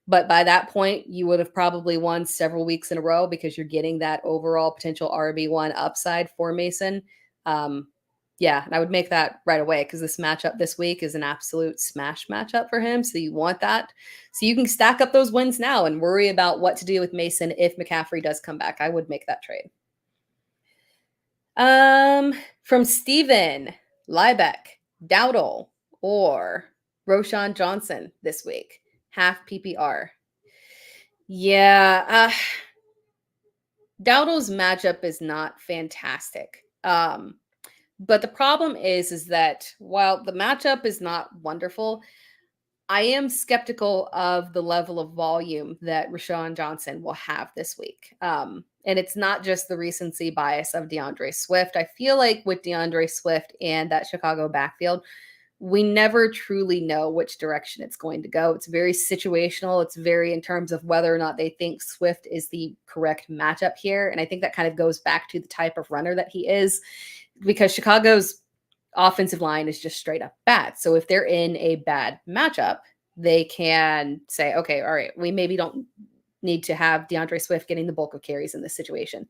But by that point, you would have probably won several weeks in a row because you're getting that overall potential RB1 upside for Mason. Yeah, and I would make that right away because this matchup this week is an absolute smash matchup for him. So you want that. So you can stack up those wins now and worry about what to do with Mason if McCaffrey does come back. I would make that trade. From Steven, Liebeck, Dowdle, or Roschon Johnson this week. Half PPR. Yeah, Dowdle's matchup is not fantastic. But the problem is that while the matchup is not wonderful, I am skeptical of the level of volume that Roschon Johnson will have this week. And it's not just the recency bias of DeAndre Swift. I feel like with DeAndre Swift and that Chicago backfield, we never truly know which direction it's going to go. It's very situational. It's very in terms of whether or not they think Swift is the correct matchup here. And I think that kind of goes back to the type of runner that he is, because Chicago's offensive line is just straight up bad. So if they're in a bad matchup, they can say, okay, all right, we maybe don't need to have DeAndre Swift getting the bulk of carries in this situation.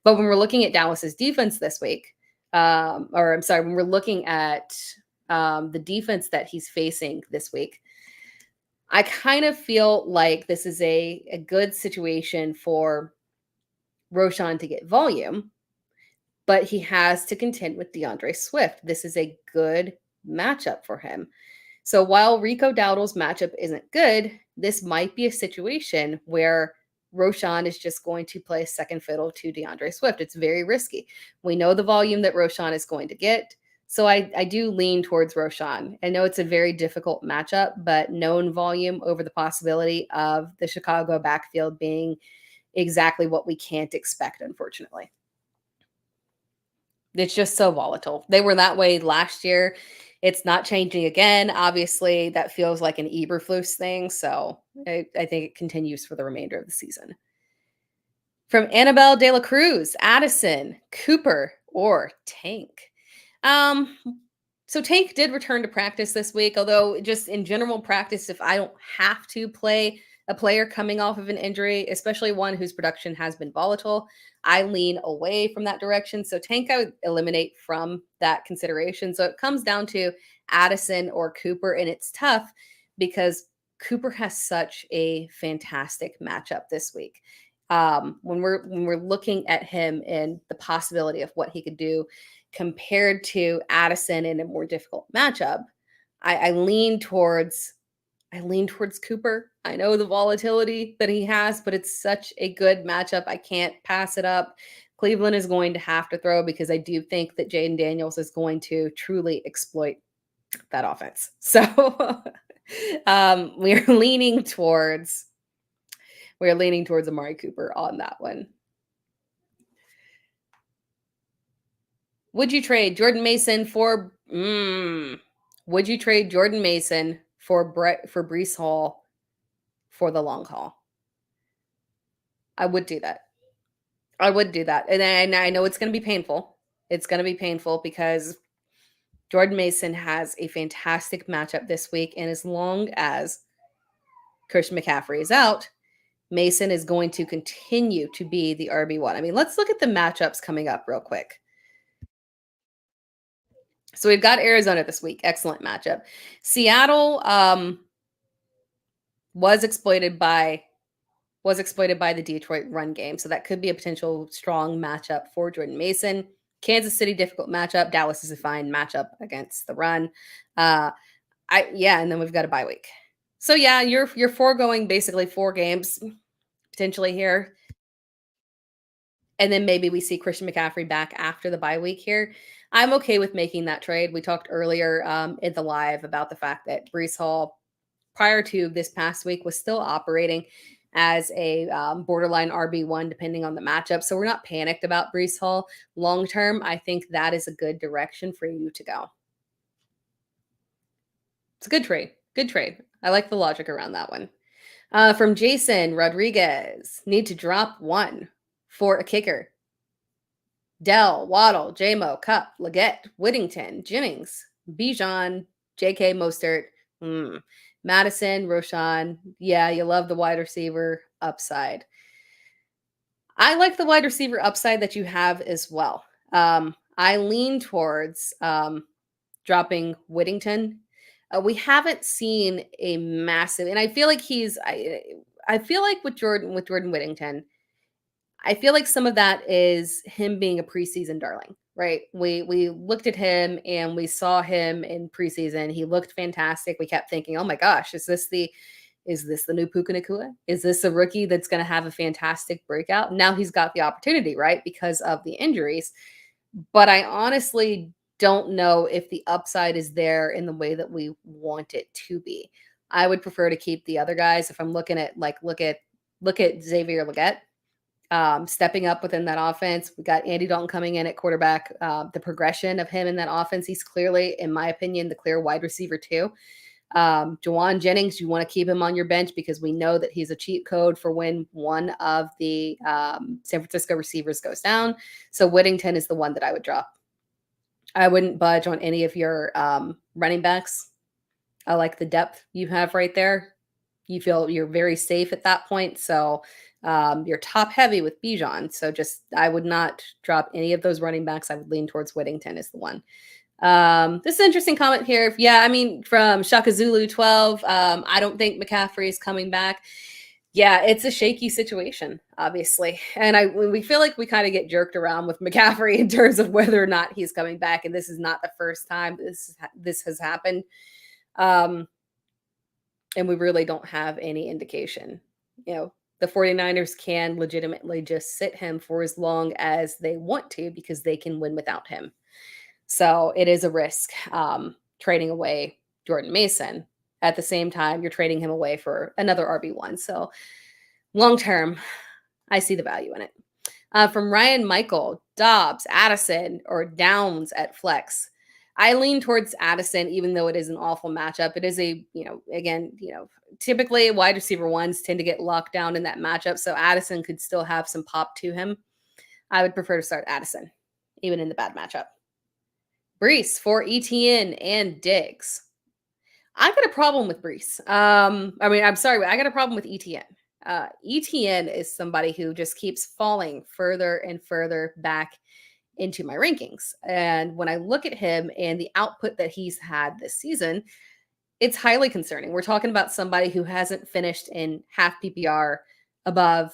But when we're looking at Dallas's defense this week, when we're looking at the defense that he's facing this week, I kind of feel like this is a good situation for Roschon to get volume, but he has to contend with DeAndre Swift. This is a good matchup for him. So while Rico Dowdle's matchup isn't good, this might be a situation where Roschon is just going to play second fiddle to DeAndre Swift. It's very risky. We know the volume that Roschon is going to get. So I do lean towards Roschon. I know it's a very difficult matchup, but known volume over the possibility of the Chicago backfield being exactly what we can't expect, unfortunately. It's just so volatile. They were that way last year. It's not changing again. Obviously, that feels like an Eberflus thing. So I think it continues for the remainder of the season. From Annabelle De La Cruz, Addison, Cooper, or Tank. So Tank did return to practice this week, although just in general practice, if I don't have to play a player coming off of an injury, especially one whose production has been volatile, I lean away from that direction. So Tank I would eliminate from that consideration. So it comes down to Addison or Cooper, and it's tough because Cooper has such a fantastic matchup this week. When we're looking at him and the possibility of what he could do compared to Addison in a more difficult matchup, I lean towards Cooper. I know the volatility that he has, but it's such a good matchup. I can't pass it up. Cleveland is going to have to throw because I do think that Jaden Daniels is going to truly exploit that offense. So we're leaning towards Amari Cooper on that one. Would you trade Jordan Mason for Breece Hall for the long haul? I would do that. And I know it's going to be painful. It's going to be painful because Jordan Mason has a fantastic matchup this week. And as long as Christian McCaffrey is out, Mason is going to continue to be the RB1. I mean, let's look at the matchups coming up real quick. So we've got Arizona this week. Excellent matchup. Seattle was exploited by the Detroit run game. So that could be a potential strong matchup for Jordan Mason. Kansas City, difficult matchup. Dallas is a fine matchup against the run. And then we've got a bye week. So yeah, you're foregoing basically 4 games potentially here. And then maybe we see Christian McCaffrey back after the bye week here. I'm okay with making that trade. We talked earlier in the live about the fact that Breece Hall, prior to this past week, was still operating as a borderline RB1, depending on the matchup. So we're not panicked about Breece Hall. Long term, I think that is a good direction for you to go. It's a good trade. Good trade. I like the logic around that one. From Jason Rodriguez, need to drop 1 for a kicker. Dell, Waddle, J-Mo, Cup, Legette, Whittington, Jennings, Bijan, J.K. Mostert. Madison, Roschon. Yeah, you love the wide receiver upside. I like the wide receiver upside that you have as well. I lean towards dropping Whittington. We haven't seen a massive, and I feel like I feel like with Jordan Whittington, I feel like some of that is him being a preseason darling, right? We looked at him and we saw him in preseason. He looked fantastic. We kept thinking, oh my gosh, is this the new Puka Nacua? Is this a rookie that's going to have a fantastic breakout? Now he's got the opportunity, right? Because of the injuries. But I honestly don't know if the upside is there in the way that we want it to be. I would prefer to keep the other guys. If I'm looking at look at Xavier Legette stepping up within that offense. We got Andy Dalton coming in at quarterback. The progression of him in that offense, he's clearly, in my opinion, the clear wide receiver too. Juwan Jennings, you want to keep him on your bench because we know that he's a cheat code for when one of the San Francisco receivers goes down. So Whittington is the one that I would drop. I wouldn't budge on any of your running backs. I like the depth you have right there. You feel you're very safe at that point. So you're top heavy with Bijan. So I would not drop any of those running backs. I would lean towards Whittington is the one. This is an interesting comment here. Yeah, I mean, from Shaka Zulu 12, I don't think McCaffrey is coming back. Yeah, it's a shaky situation, obviously. And we feel like we kind of get jerked around with McCaffrey in terms of whether or not he's coming back. And this is not the first time this has happened. And we really don't have any indication. The 49ers can legitimately just sit him for as long as they want to because they can win without him. So it is a risk trading away Jordan Mason. At the same time, you're trading him away for another RB1. So long term, I see the value in it. From Ryan Michael, Dobbs, Addison, or Downs at flex. I lean towards Addison, even though it is an awful matchup. It is typically wide receiver ones tend to get locked down in that matchup. So Addison could still have some pop to him. I would prefer to start Addison, even in the bad matchup. Breece for Etienne and Diggs. I got a problem with Breece. I got a problem with Etienne. Etienne is somebody who just keeps falling further and further back into my rankings. And when I look at him and the output that he's had this season, it's highly concerning. We're talking about somebody who hasn't finished in half PPR above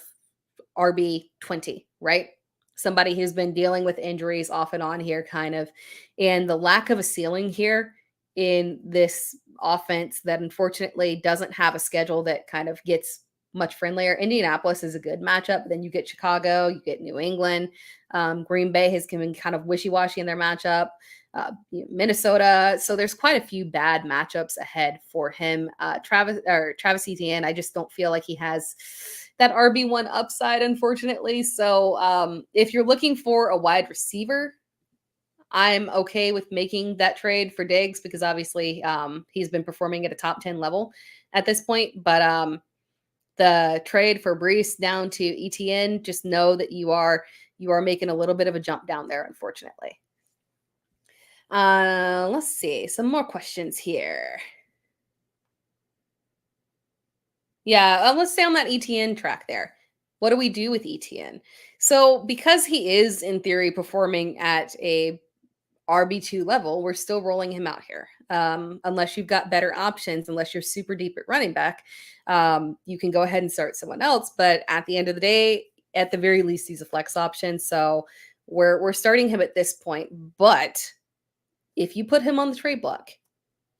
RB 20, right? Somebody who's been dealing with injuries off and on here, kind of, and the lack of a ceiling here in this offense that unfortunately doesn't have a schedule that kind of gets much friendlier. Indianapolis is a good matchup, but then you get Chicago, you get New England. Green Bay has been kind of wishy-washy in their matchup. Minnesota. So there's quite a few bad matchups ahead for him. Travis Etienne, I just don't feel like he has that RB1 upside, unfortunately. So if you're looking for a wide receiver, I'm okay with making that trade for Diggs because obviously he's been performing at a top 10 level at this point. But the trade for Breece down to Etienne, just know that you are making a little bit of a jump down there, unfortunately. Let's see. Some more questions here. Yeah, let's stay on that Etienne track there. What do we do with Etienne? So because he is, in theory, performing at a RB2 level, we're still rolling him out here. Unless you've got better options, unless you're super deep at running back, you can go ahead and start someone else. But at the end of the day, at the very least, he's a flex option. So we're starting him at this point. But if you put him on the trade block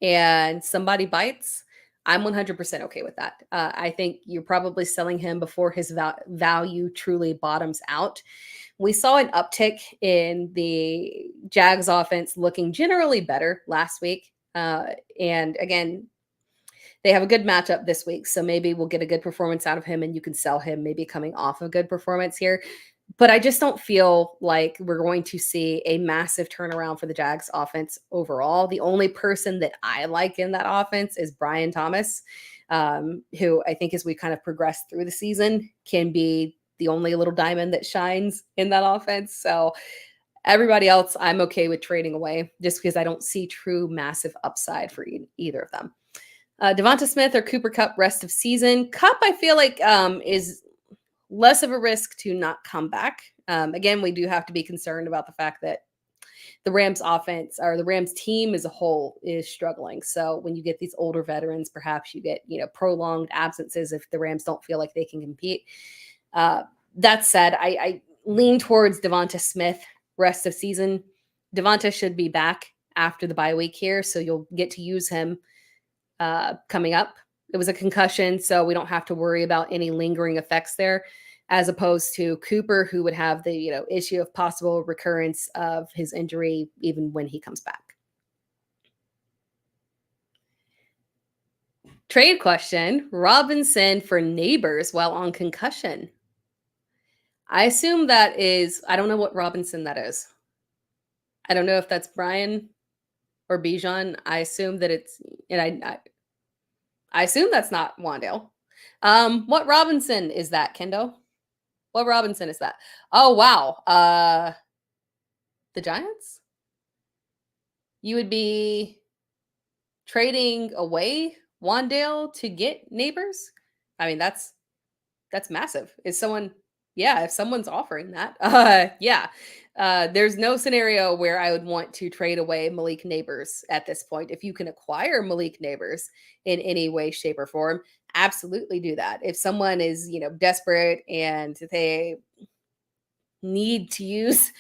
and somebody bites, I'm 100% okay with that. I think you're probably selling him before his value truly bottoms out. We saw an uptick in the Jags offense looking generally better last week. And again, they have a good matchup this week. So maybe we'll get a good performance out of him and you can sell him maybe coming off a good performance here. But I just don't feel like we're going to see a massive turnaround for the Jags offense overall. The only person that I like in that offense is Brian Thomas, who I think as we kind of progress through the season can be the only little diamond that shines in that offense. So everybody else, I'm okay with trading away just because I don't see true massive upside for either of them. Devonta Smith or Cooper Kupp rest of season. Kupp, I feel like, is less of a risk to not come back. Again, we do have to be concerned about the fact that the Rams offense or the Rams team as a whole is struggling. So when you get these older veterans, perhaps you get, prolonged absences if the Rams don't feel like they can compete. That said, I lean towards Devonta Smith rest of season. Devonta should be back after the bye week here, so you'll get to use him coming up. It was a concussion, so we don't have to worry about any lingering effects there, as opposed to Cooper, who would have the issue of possible recurrence of his injury even when he comes back. Trade question: Robinson for Nabers while on concussion. I assume that is, I don't know what Robinson that is. I don't know if that's Brian or Bijan. I assume that it's, and I assume that's not Wandale. What Robinson is that, Kendo? What Robinson is that? Oh, wow. The Giants? You would be trading away Wandale to get Nabers? I mean, that's massive. If someone's offering that, yeah. There's no scenario where I would want to trade away Malik Nabers at this point. If you can acquire Malik Nabers in any way, shape, or form, absolutely do that. If someone is, desperate and they need to use,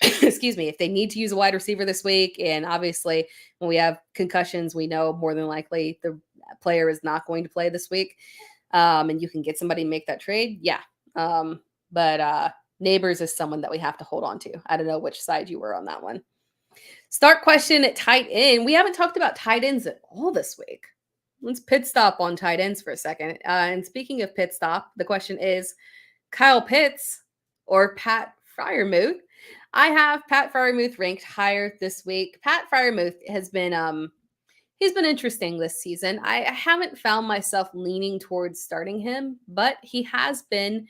excuse me, if they need to use a wide receiver this week, and obviously when we have concussions, we know more than likely the player is not going to play this week, and you can get somebody to make that trade, yeah. But Nabers is someone that we have to hold on to. I don't know which side you were on that one. Start question at tight end. We haven't talked about tight ends at all this week. Let's pit stop on tight ends for a second. And speaking of pit stop, the question is Kyle Pitts or Pat Freiermuth. I have Pat Freiermuth ranked higher this week. Pat Freiermuth has been he's been interesting this season. I haven't found myself leaning towards starting him, but he has been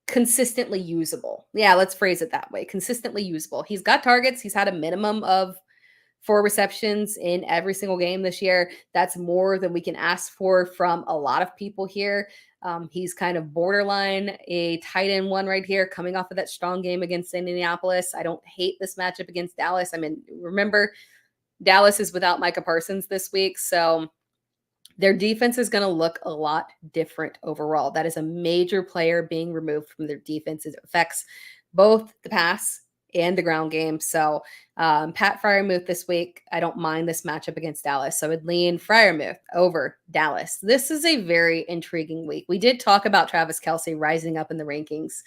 consistently usable. Yeah, let's phrase it that way. Consistently usable. He's got targets. He's had a minimum of 4 receptions in every single game this year. That's more than we can ask for from a lot of people here. He's kind of borderline a tight end one right here, coming off of that strong game against Indianapolis. I don't hate this matchup against Dallas. I mean, remember, Dallas is without Micah Parsons this week, so their defense is going to look a lot different overall. That is a major player being removed from their defense. It affects both the pass and the ground game. So Pat Freiermuth this week, I don't mind this matchup against Dallas. So I would lean Freiermuth over Dallas. This is a very intriguing week. We did talk about Travis Kelce rising up in the rankings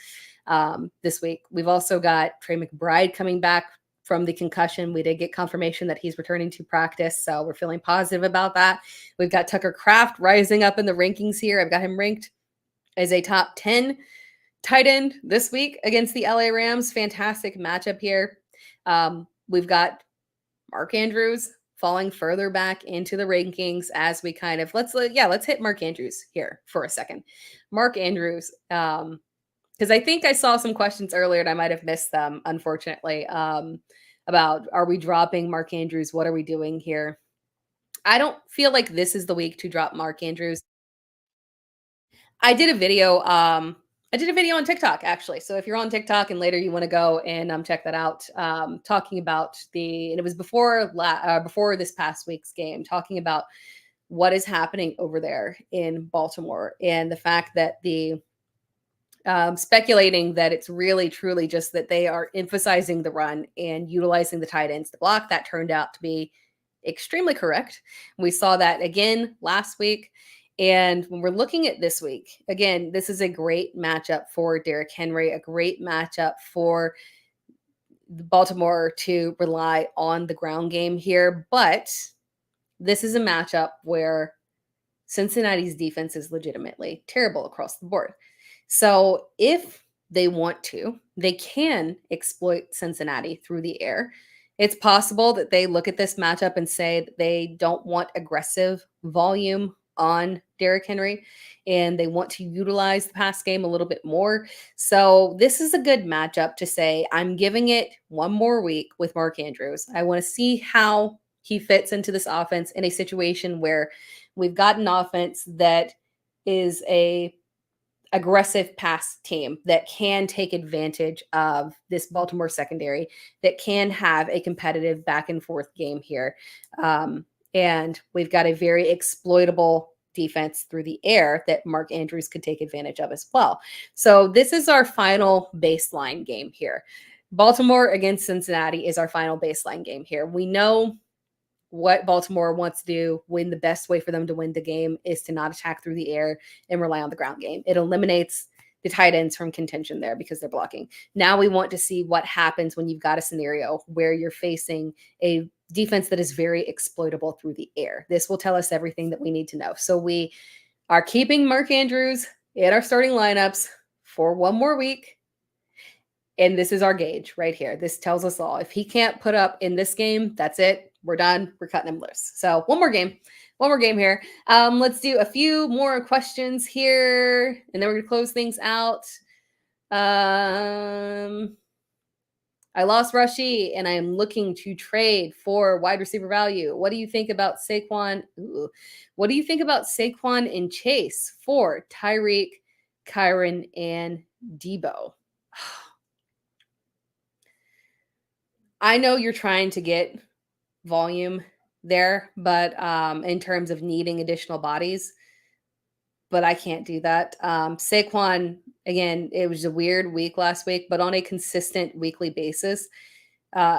this week. We've also got Trey McBride coming back from the concussion. We did get confirmation that he's returning to practice, so we're feeling positive about that. We've got Tucker Kraft rising up in the rankings here. I've got him ranked as a top 10 tight end this week against the LA Rams. Fantastic matchup here. We've got Mark Andrews falling further back into the rankings as we kind of let's hit Mark Andrews here for a second. Mark Andrews, because I think I saw some questions earlier and I might have missed them, unfortunately, about are we dropping Mark Andrews? What are we doing here? I don't feel like this is the week to drop Mark Andrews. I did a video on TikTok, actually. So if you're on TikTok and later you want to go and check that out, talking about and it was before this past week's game, talking about what is happening over there in Baltimore and the fact that the speculating that it's really truly just that they are emphasizing the run and utilizing the tight ends to block. That turned out to be extremely correct. We saw that again last week. And when we're looking at this week, again, this is a great matchup for Derrick Henry, a great matchup for Baltimore to rely on the ground game here. But this is a matchup where Cincinnati's defense is legitimately terrible across the board. So if they want to, they can exploit Cincinnati through the air. It's possible that they look at this matchup and say that they don't want aggressive volume on Derrick Henry and they want to utilize the pass game a little bit more. So this is a good matchup to say, I'm giving it one more week with Mark Andrews. I want to see how he fits into this offense in a situation where we've got an offense that is a aggressive pass team that can take advantage of this Baltimore secondary, that can have a competitive back and forth game here. And we've got a very exploitable defense through the air that Mark Andrews could take advantage of as well. So this is our final baseline game here. Baltimore against Cincinnati is our final baseline game here. We know what Baltimore wants to do, when the best way for them to win the game is to not attack through the air and rely on the ground game. It eliminates the tight ends from contention there because they're blocking. Now we want to see what happens when you've got a scenario where you're facing a defense that is very exploitable through the air. This will tell us everything that we need to know. So we are keeping Mark Andrews in our starting lineups for one more week. And this is our gauge right here. This tells us all. If he can't put up in this game, that's it. We're done. We're cutting him loose. So one more game here. Let's do a few more questions here, and then we're gonna close things out. I lost Rushy, and I am looking to trade for wide receiver value. What do you think about Saquon? What do you think about Saquon and Chase for Tyreek, Kyren, and Deebo? I know you're trying to get volume there, but in terms of needing additional bodies, but I can't do that. Saquon, again, it was a weird week last week, but on a consistent weekly basis,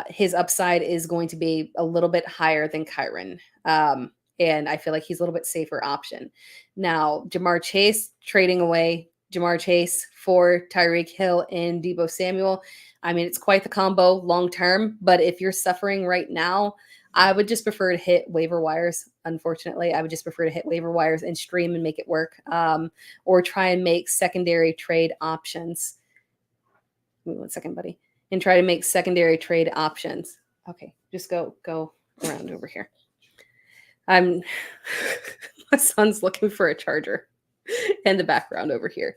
his upside is going to be a little bit higher than Kyren. And I feel like he's a little bit safer option. Now, Jamar Chase, trading away Jamar Chase for Tyreek Hill and Deebo Samuel. I mean, it's quite the combo long term, but if you're suffering right now, I would just prefer to hit waiver wires. Unfortunately, I would just prefer to hit waiver wires and stream and make it work, or try and make secondary trade options. Give me 1 second, buddy. And try to make secondary trade options. Okay, just go around over here. My son's looking for a charger in the background over here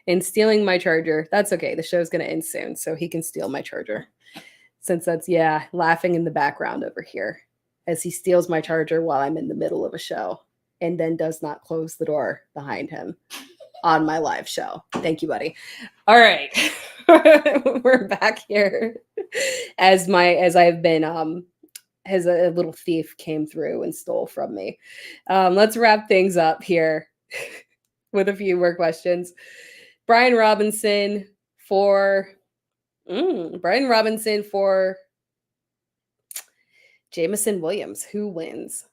and stealing my charger. That's okay. The show's going to end soon, so he can steal my charger. Since that's, laughing in the background over here as he steals my charger while I'm in the middle of a show and then does not close the door behind him on my live show. Thank you, buddy. All right. We're back here as a little thief came through and stole from me. Let's wrap things up here with a few more questions. Brian Robinson for Jameson Williams. Who wins?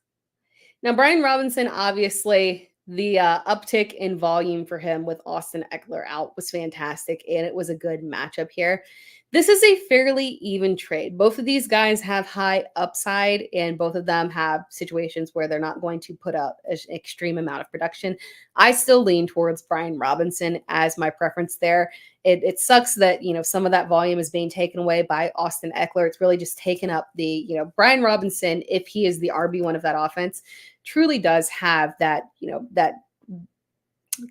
Now, Brian Robinson, obviously, the uptick in volume for him with Austin Eckler out was fantastic, and it was a good matchup here. This is a fairly even trade. Both of these guys have high upside, and both of them have situations where they're not going to put up an extreme amount of production. I still lean towards Brian Robinson as my preference there. It sucks that, some of that volume is being taken away by Austin Eckler. It's really just taken up the, Brian Robinson, if he is the RB1 of that offense, truly does have that, that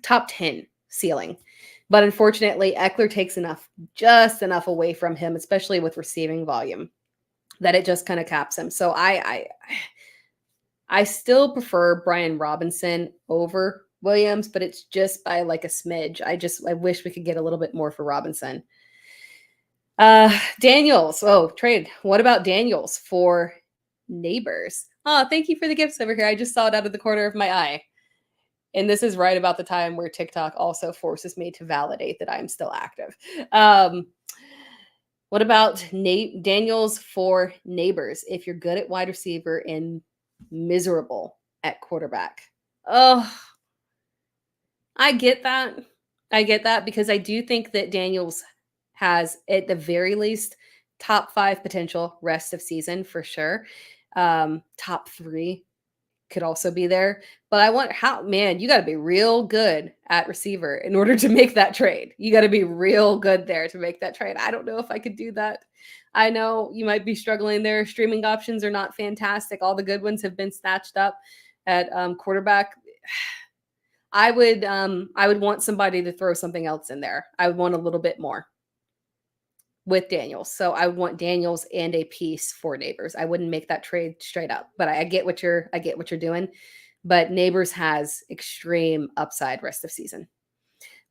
top 10 ceiling. But unfortunately, Eckler takes just enough away from him, especially with receiving volume, that it just kind of caps him. So I still prefer Brian Robinson over Williams, but it's just by like a smidge. I wish we could get a little bit more for Robinson. Daniels. Oh, trade. What about Daniels for Nabers? Oh, thank you for the gifts over here. I just saw it out of the corner of my eye. And this is right about the time where TikTok also forces me to validate that I'm still active. What about Daniels for Nabers? If you're good at wide receiver and miserable at quarterback. Oh, I get that because I do think that Daniels has, at the very least, top 5 potential rest of season for sure. Top 3 could also be there. But you got to be real good at receiver in order to make that trade. You got to be real good there to make that trade. I don't know if I could do that. I know you might be struggling there. Streaming options are not fantastic. All the good ones have been snatched up at quarterback. I would want somebody to throw something else in there. I would want a little bit more. with Daniels. So I want Daniels and a piece for Nabers. I wouldn't make that trade straight up, but I get what you're doing. But Nabers has extreme upside rest of season.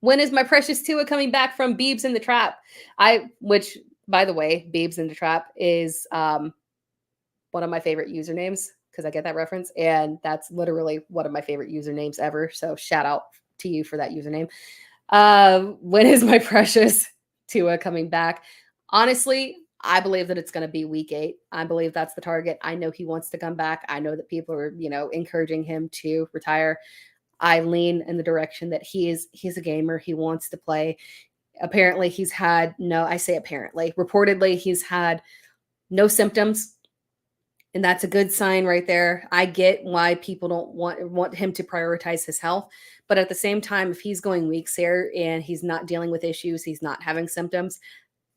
When is my precious Tua coming back from Beebs in the Trap? Which, by the way, Beebs in the Trap is one of my favorite usernames because I get that reference. And that's literally one of my favorite usernames ever. So shout out to you for that username. When is my precious Tua coming back? Honestly, I believe that it's going to be week 8. I believe that's the target. I know he wants to come back. I know that people are, encouraging him to retire. I lean in the direction that he's a gamer. He wants to play. Apparently reportedly he's had no symptoms. And that's a good sign right there. I get why people don't want him to prioritize his health. But at the same time, if he's going weeks here and he's not dealing with issues, he's not having symptoms,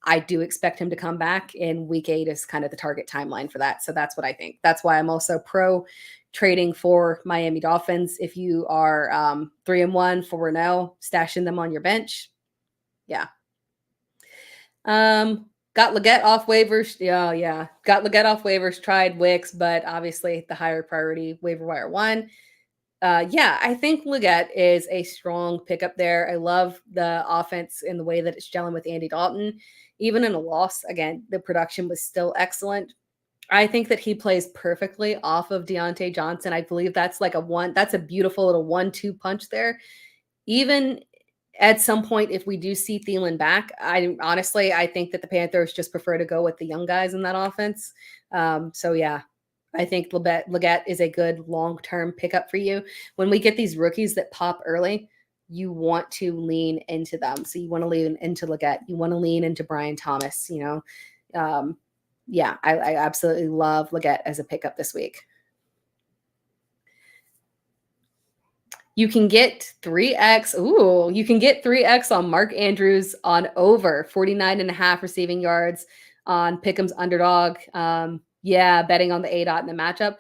I do expect hhim to come back. And week 8 is kind of the target timeline for that. So that's what I think. That's why I'm also pro trading for Miami Dolphins. If you are 3-1, 4-0, stashing them on your bench. Yeah. Got Legette off waivers. Yeah. Got Legette off waivers, tried Wicks, but obviously the higher priority waiver wire one. I think Legette is a strong pickup there. I love the offense in the way that it's gelling with Andy Dalton. Even in a loss, again, the production was still excellent. I think that he plays perfectly off of Deontay Johnson. I believe that's that's a beautiful little 1-2 punch there. Even at some point, if we do see Thielen back, I think that the Panthers just prefer to go with the young guys in that offense. I think Legette is a good long-term pickup for you. When we get these rookies that pop early, you want to lean into them. So you want to lean into Legette. You want to lean into Brian Thomas, I absolutely love Legette as a pickup this week. You can get 3X. Ooh, you can get 3X on Mark Andrews on over 49.5 receiving yards on Pick'em's underdog. Betting on the A-dot in the matchup.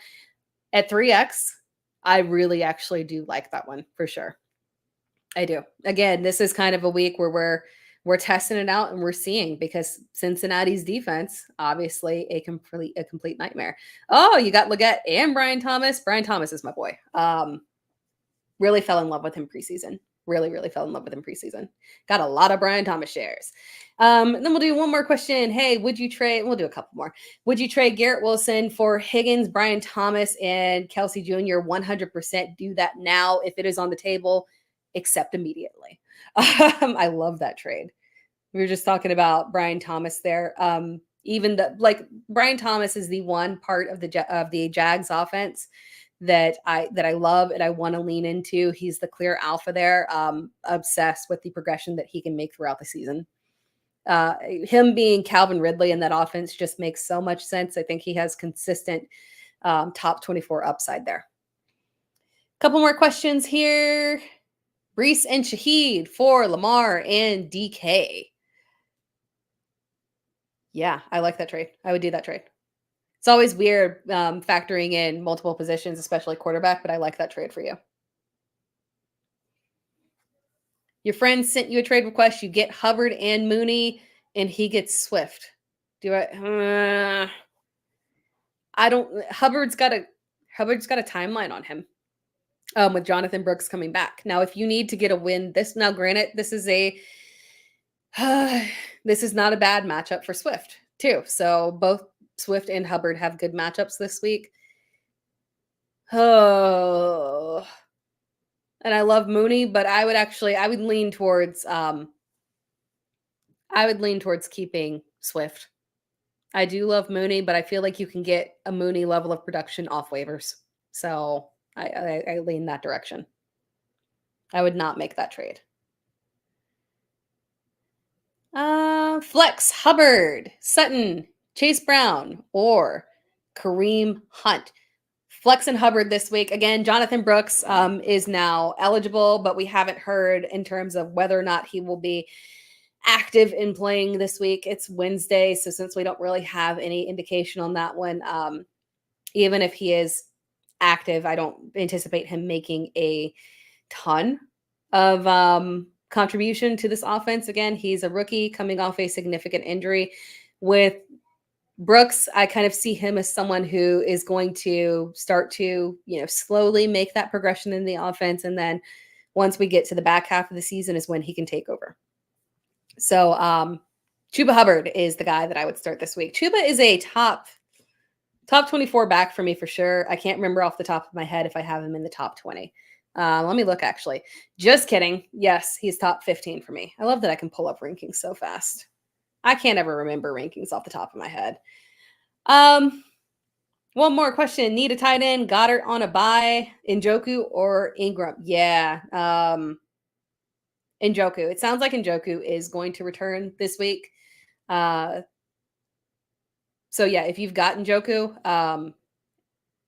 At 3X, I really actually do like that one for sure. I do. Again, this is kind of a week where we're testing it out and we're seeing, because Cincinnati's defense, obviously a complete nightmare. Oh, you got Legette and Brian Thomas. Brian Thomas is my boy. Really fell in love with him preseason. Really, really fell in love with him preseason. Got a lot of Brian Thomas shares. Then we'll do one more question. Hey, would you trade? We'll do a couple more. Would you trade Garrett Wilson for Higgins, Brian Thomas, and Kelce Jr.? 100% do that now if it is on the table, except immediately. I love that trade. We were just talking about Brian Thomas there. Brian Thomas is the one part of the Jags offense that I love and I want to lean into. He's the clear alpha there. Obsessed with the progression that he can make throughout the season. Him being Calvin Ridley in that offense just makes so much sense. I think he has consistent top 24 upside there. Couple more questions here. Breece and Shaheed for Lamar and DK. Yeah, I like that trade. I would do that trade. It's always weird factoring in multiple positions, especially quarterback, but I like that trade for you. Your friend sent you a trade request. You get Hubbard and Mooney, and he gets Swift. I don't. Hubbard's got a timeline on him. With Jonathan Brooks coming back. Now, if you need to get a win, granted, this is not a bad matchup for Swift too. So both Swift and Hubbard have good matchups this week. Oh, and I love Mooney, but I would lean towards keeping Swift. I do love Mooney, but I feel like you can get a Mooney level of production off waivers. So I lean that direction. I would not make that trade. Flex, Hubbard, Sutton, Chase Brown, or Kareem Hunt. Flex and Hubbard this week. Again, Jonathan Brooks is now eligible, but we haven't heard in terms of whether or not he will be active in playing this week. It's Wednesday, so since we don't really have any indication on that one, even if he is active, I don't anticipate him making a ton of contribution to this offense. Again, he's a rookie coming off a significant injury. With Brooks, I kind of see him as someone who is going to start to, slowly make that progression in the offense. And then once we get to the back half of the season is when he can take over. So Chuba Hubbard is the guy that I would start this week. Chuba is a top 24 back for me for sure. I can't remember off the top of my head if I have him in the top 20. Let me look, actually. Just kidding. Yes, he's top 15 for me. I love that I can pull up rankings so fast. I can't ever remember rankings off the top of my head. One more question. Need a tight end? Goddard on a bye? Njoku or Ingram? Yeah. Njoku. It sounds like Njoku is going to return this week. So yeah, if you've got Njoku,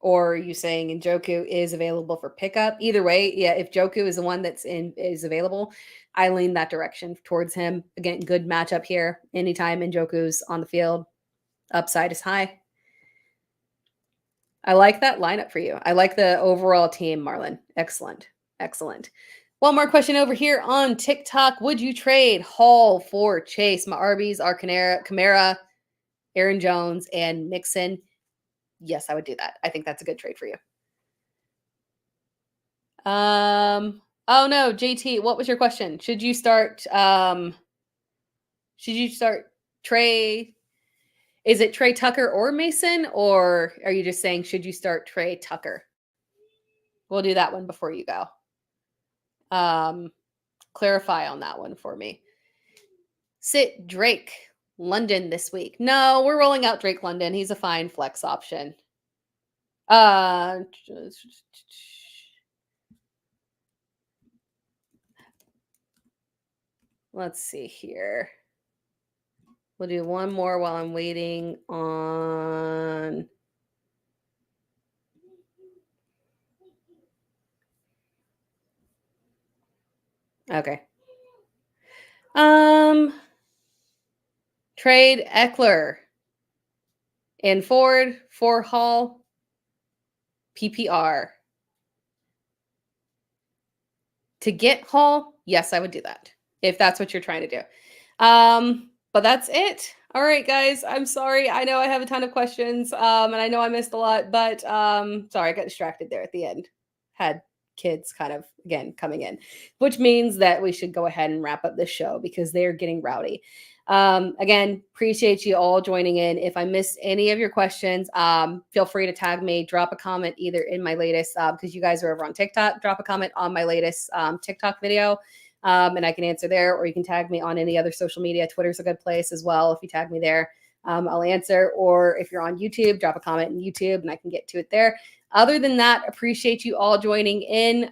or you saying Njoku is available for pickup, either way, yeah, if Njoku is the one is available, I lean that direction towards him. Again, good matchup here. Anytime Njoku's on the field, upside is high. I like that lineup for you. I like the overall team, Marlon. Excellent. Excellent. One more question over here on TikTok. Would you trade Hall for Chase? My RBs are Kamara, Aaron Jones, and Mixon. Yes, I would do that. I think that's a good trade for you. Oh no, JT, what was your question? Should you start Trey? Is it Trey Tucker or Mason, or are you just saying should you start Trey Tucker? We'll do that one before you go. Clarify on that one for me. Sit Drake London this week. No, we're rolling out Drake London. He's a fine flex option. Let's see here. We'll do one more while I'm waiting on. Okay. Trade Eckler and Ford for Hall PPR. To get Hall, yes, I would do that if that's what you're trying to do. But that's it. All right, guys. I'm sorry. I know I have a ton of questions, and I know I missed a lot, but sorry, I got distracted there at the end. Had kids kind of, again, coming in, which means that we should go ahead and wrap up this show because they're getting rowdy. Again, appreciate you all joining in. If I missed any of your questions, feel free to tag me, drop a comment either in my latest, because you guys are over on TikTok, drop a comment on my latest TikTok video, and I can answer there, or you can tag me on any other social media. Twitter's a good place as well. If you tag me there, I'll answer. Or if you're on YouTube, drop a comment in YouTube and I can get to it there. Other than that, appreciate you all joining in.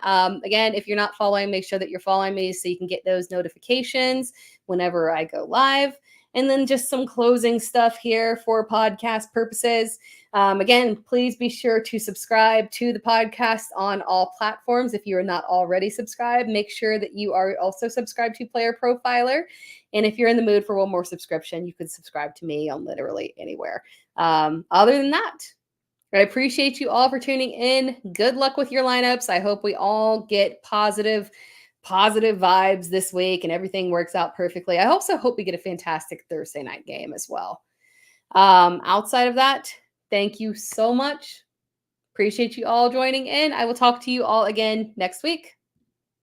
Again, if you're not following, make sure that you're following me so you can get those notifications whenever I go live. And then just some closing stuff here for podcast purposes. Again, please be sure to subscribe to the podcast on all platforms. If you are not already subscribed, make sure that you are also subscribed to Player Profiler. And if you're in the mood for one more subscription, you can subscribe to me on literally anywhere. Other than that, I appreciate you all for tuning in. Good luck with your lineups. I hope we all get positive vibes this week and everything works out perfectly. I also hope we get a fantastic Thursday night game as well. Outside of that, thank you so much. Appreciate you all joining in. I will talk to you all again next week.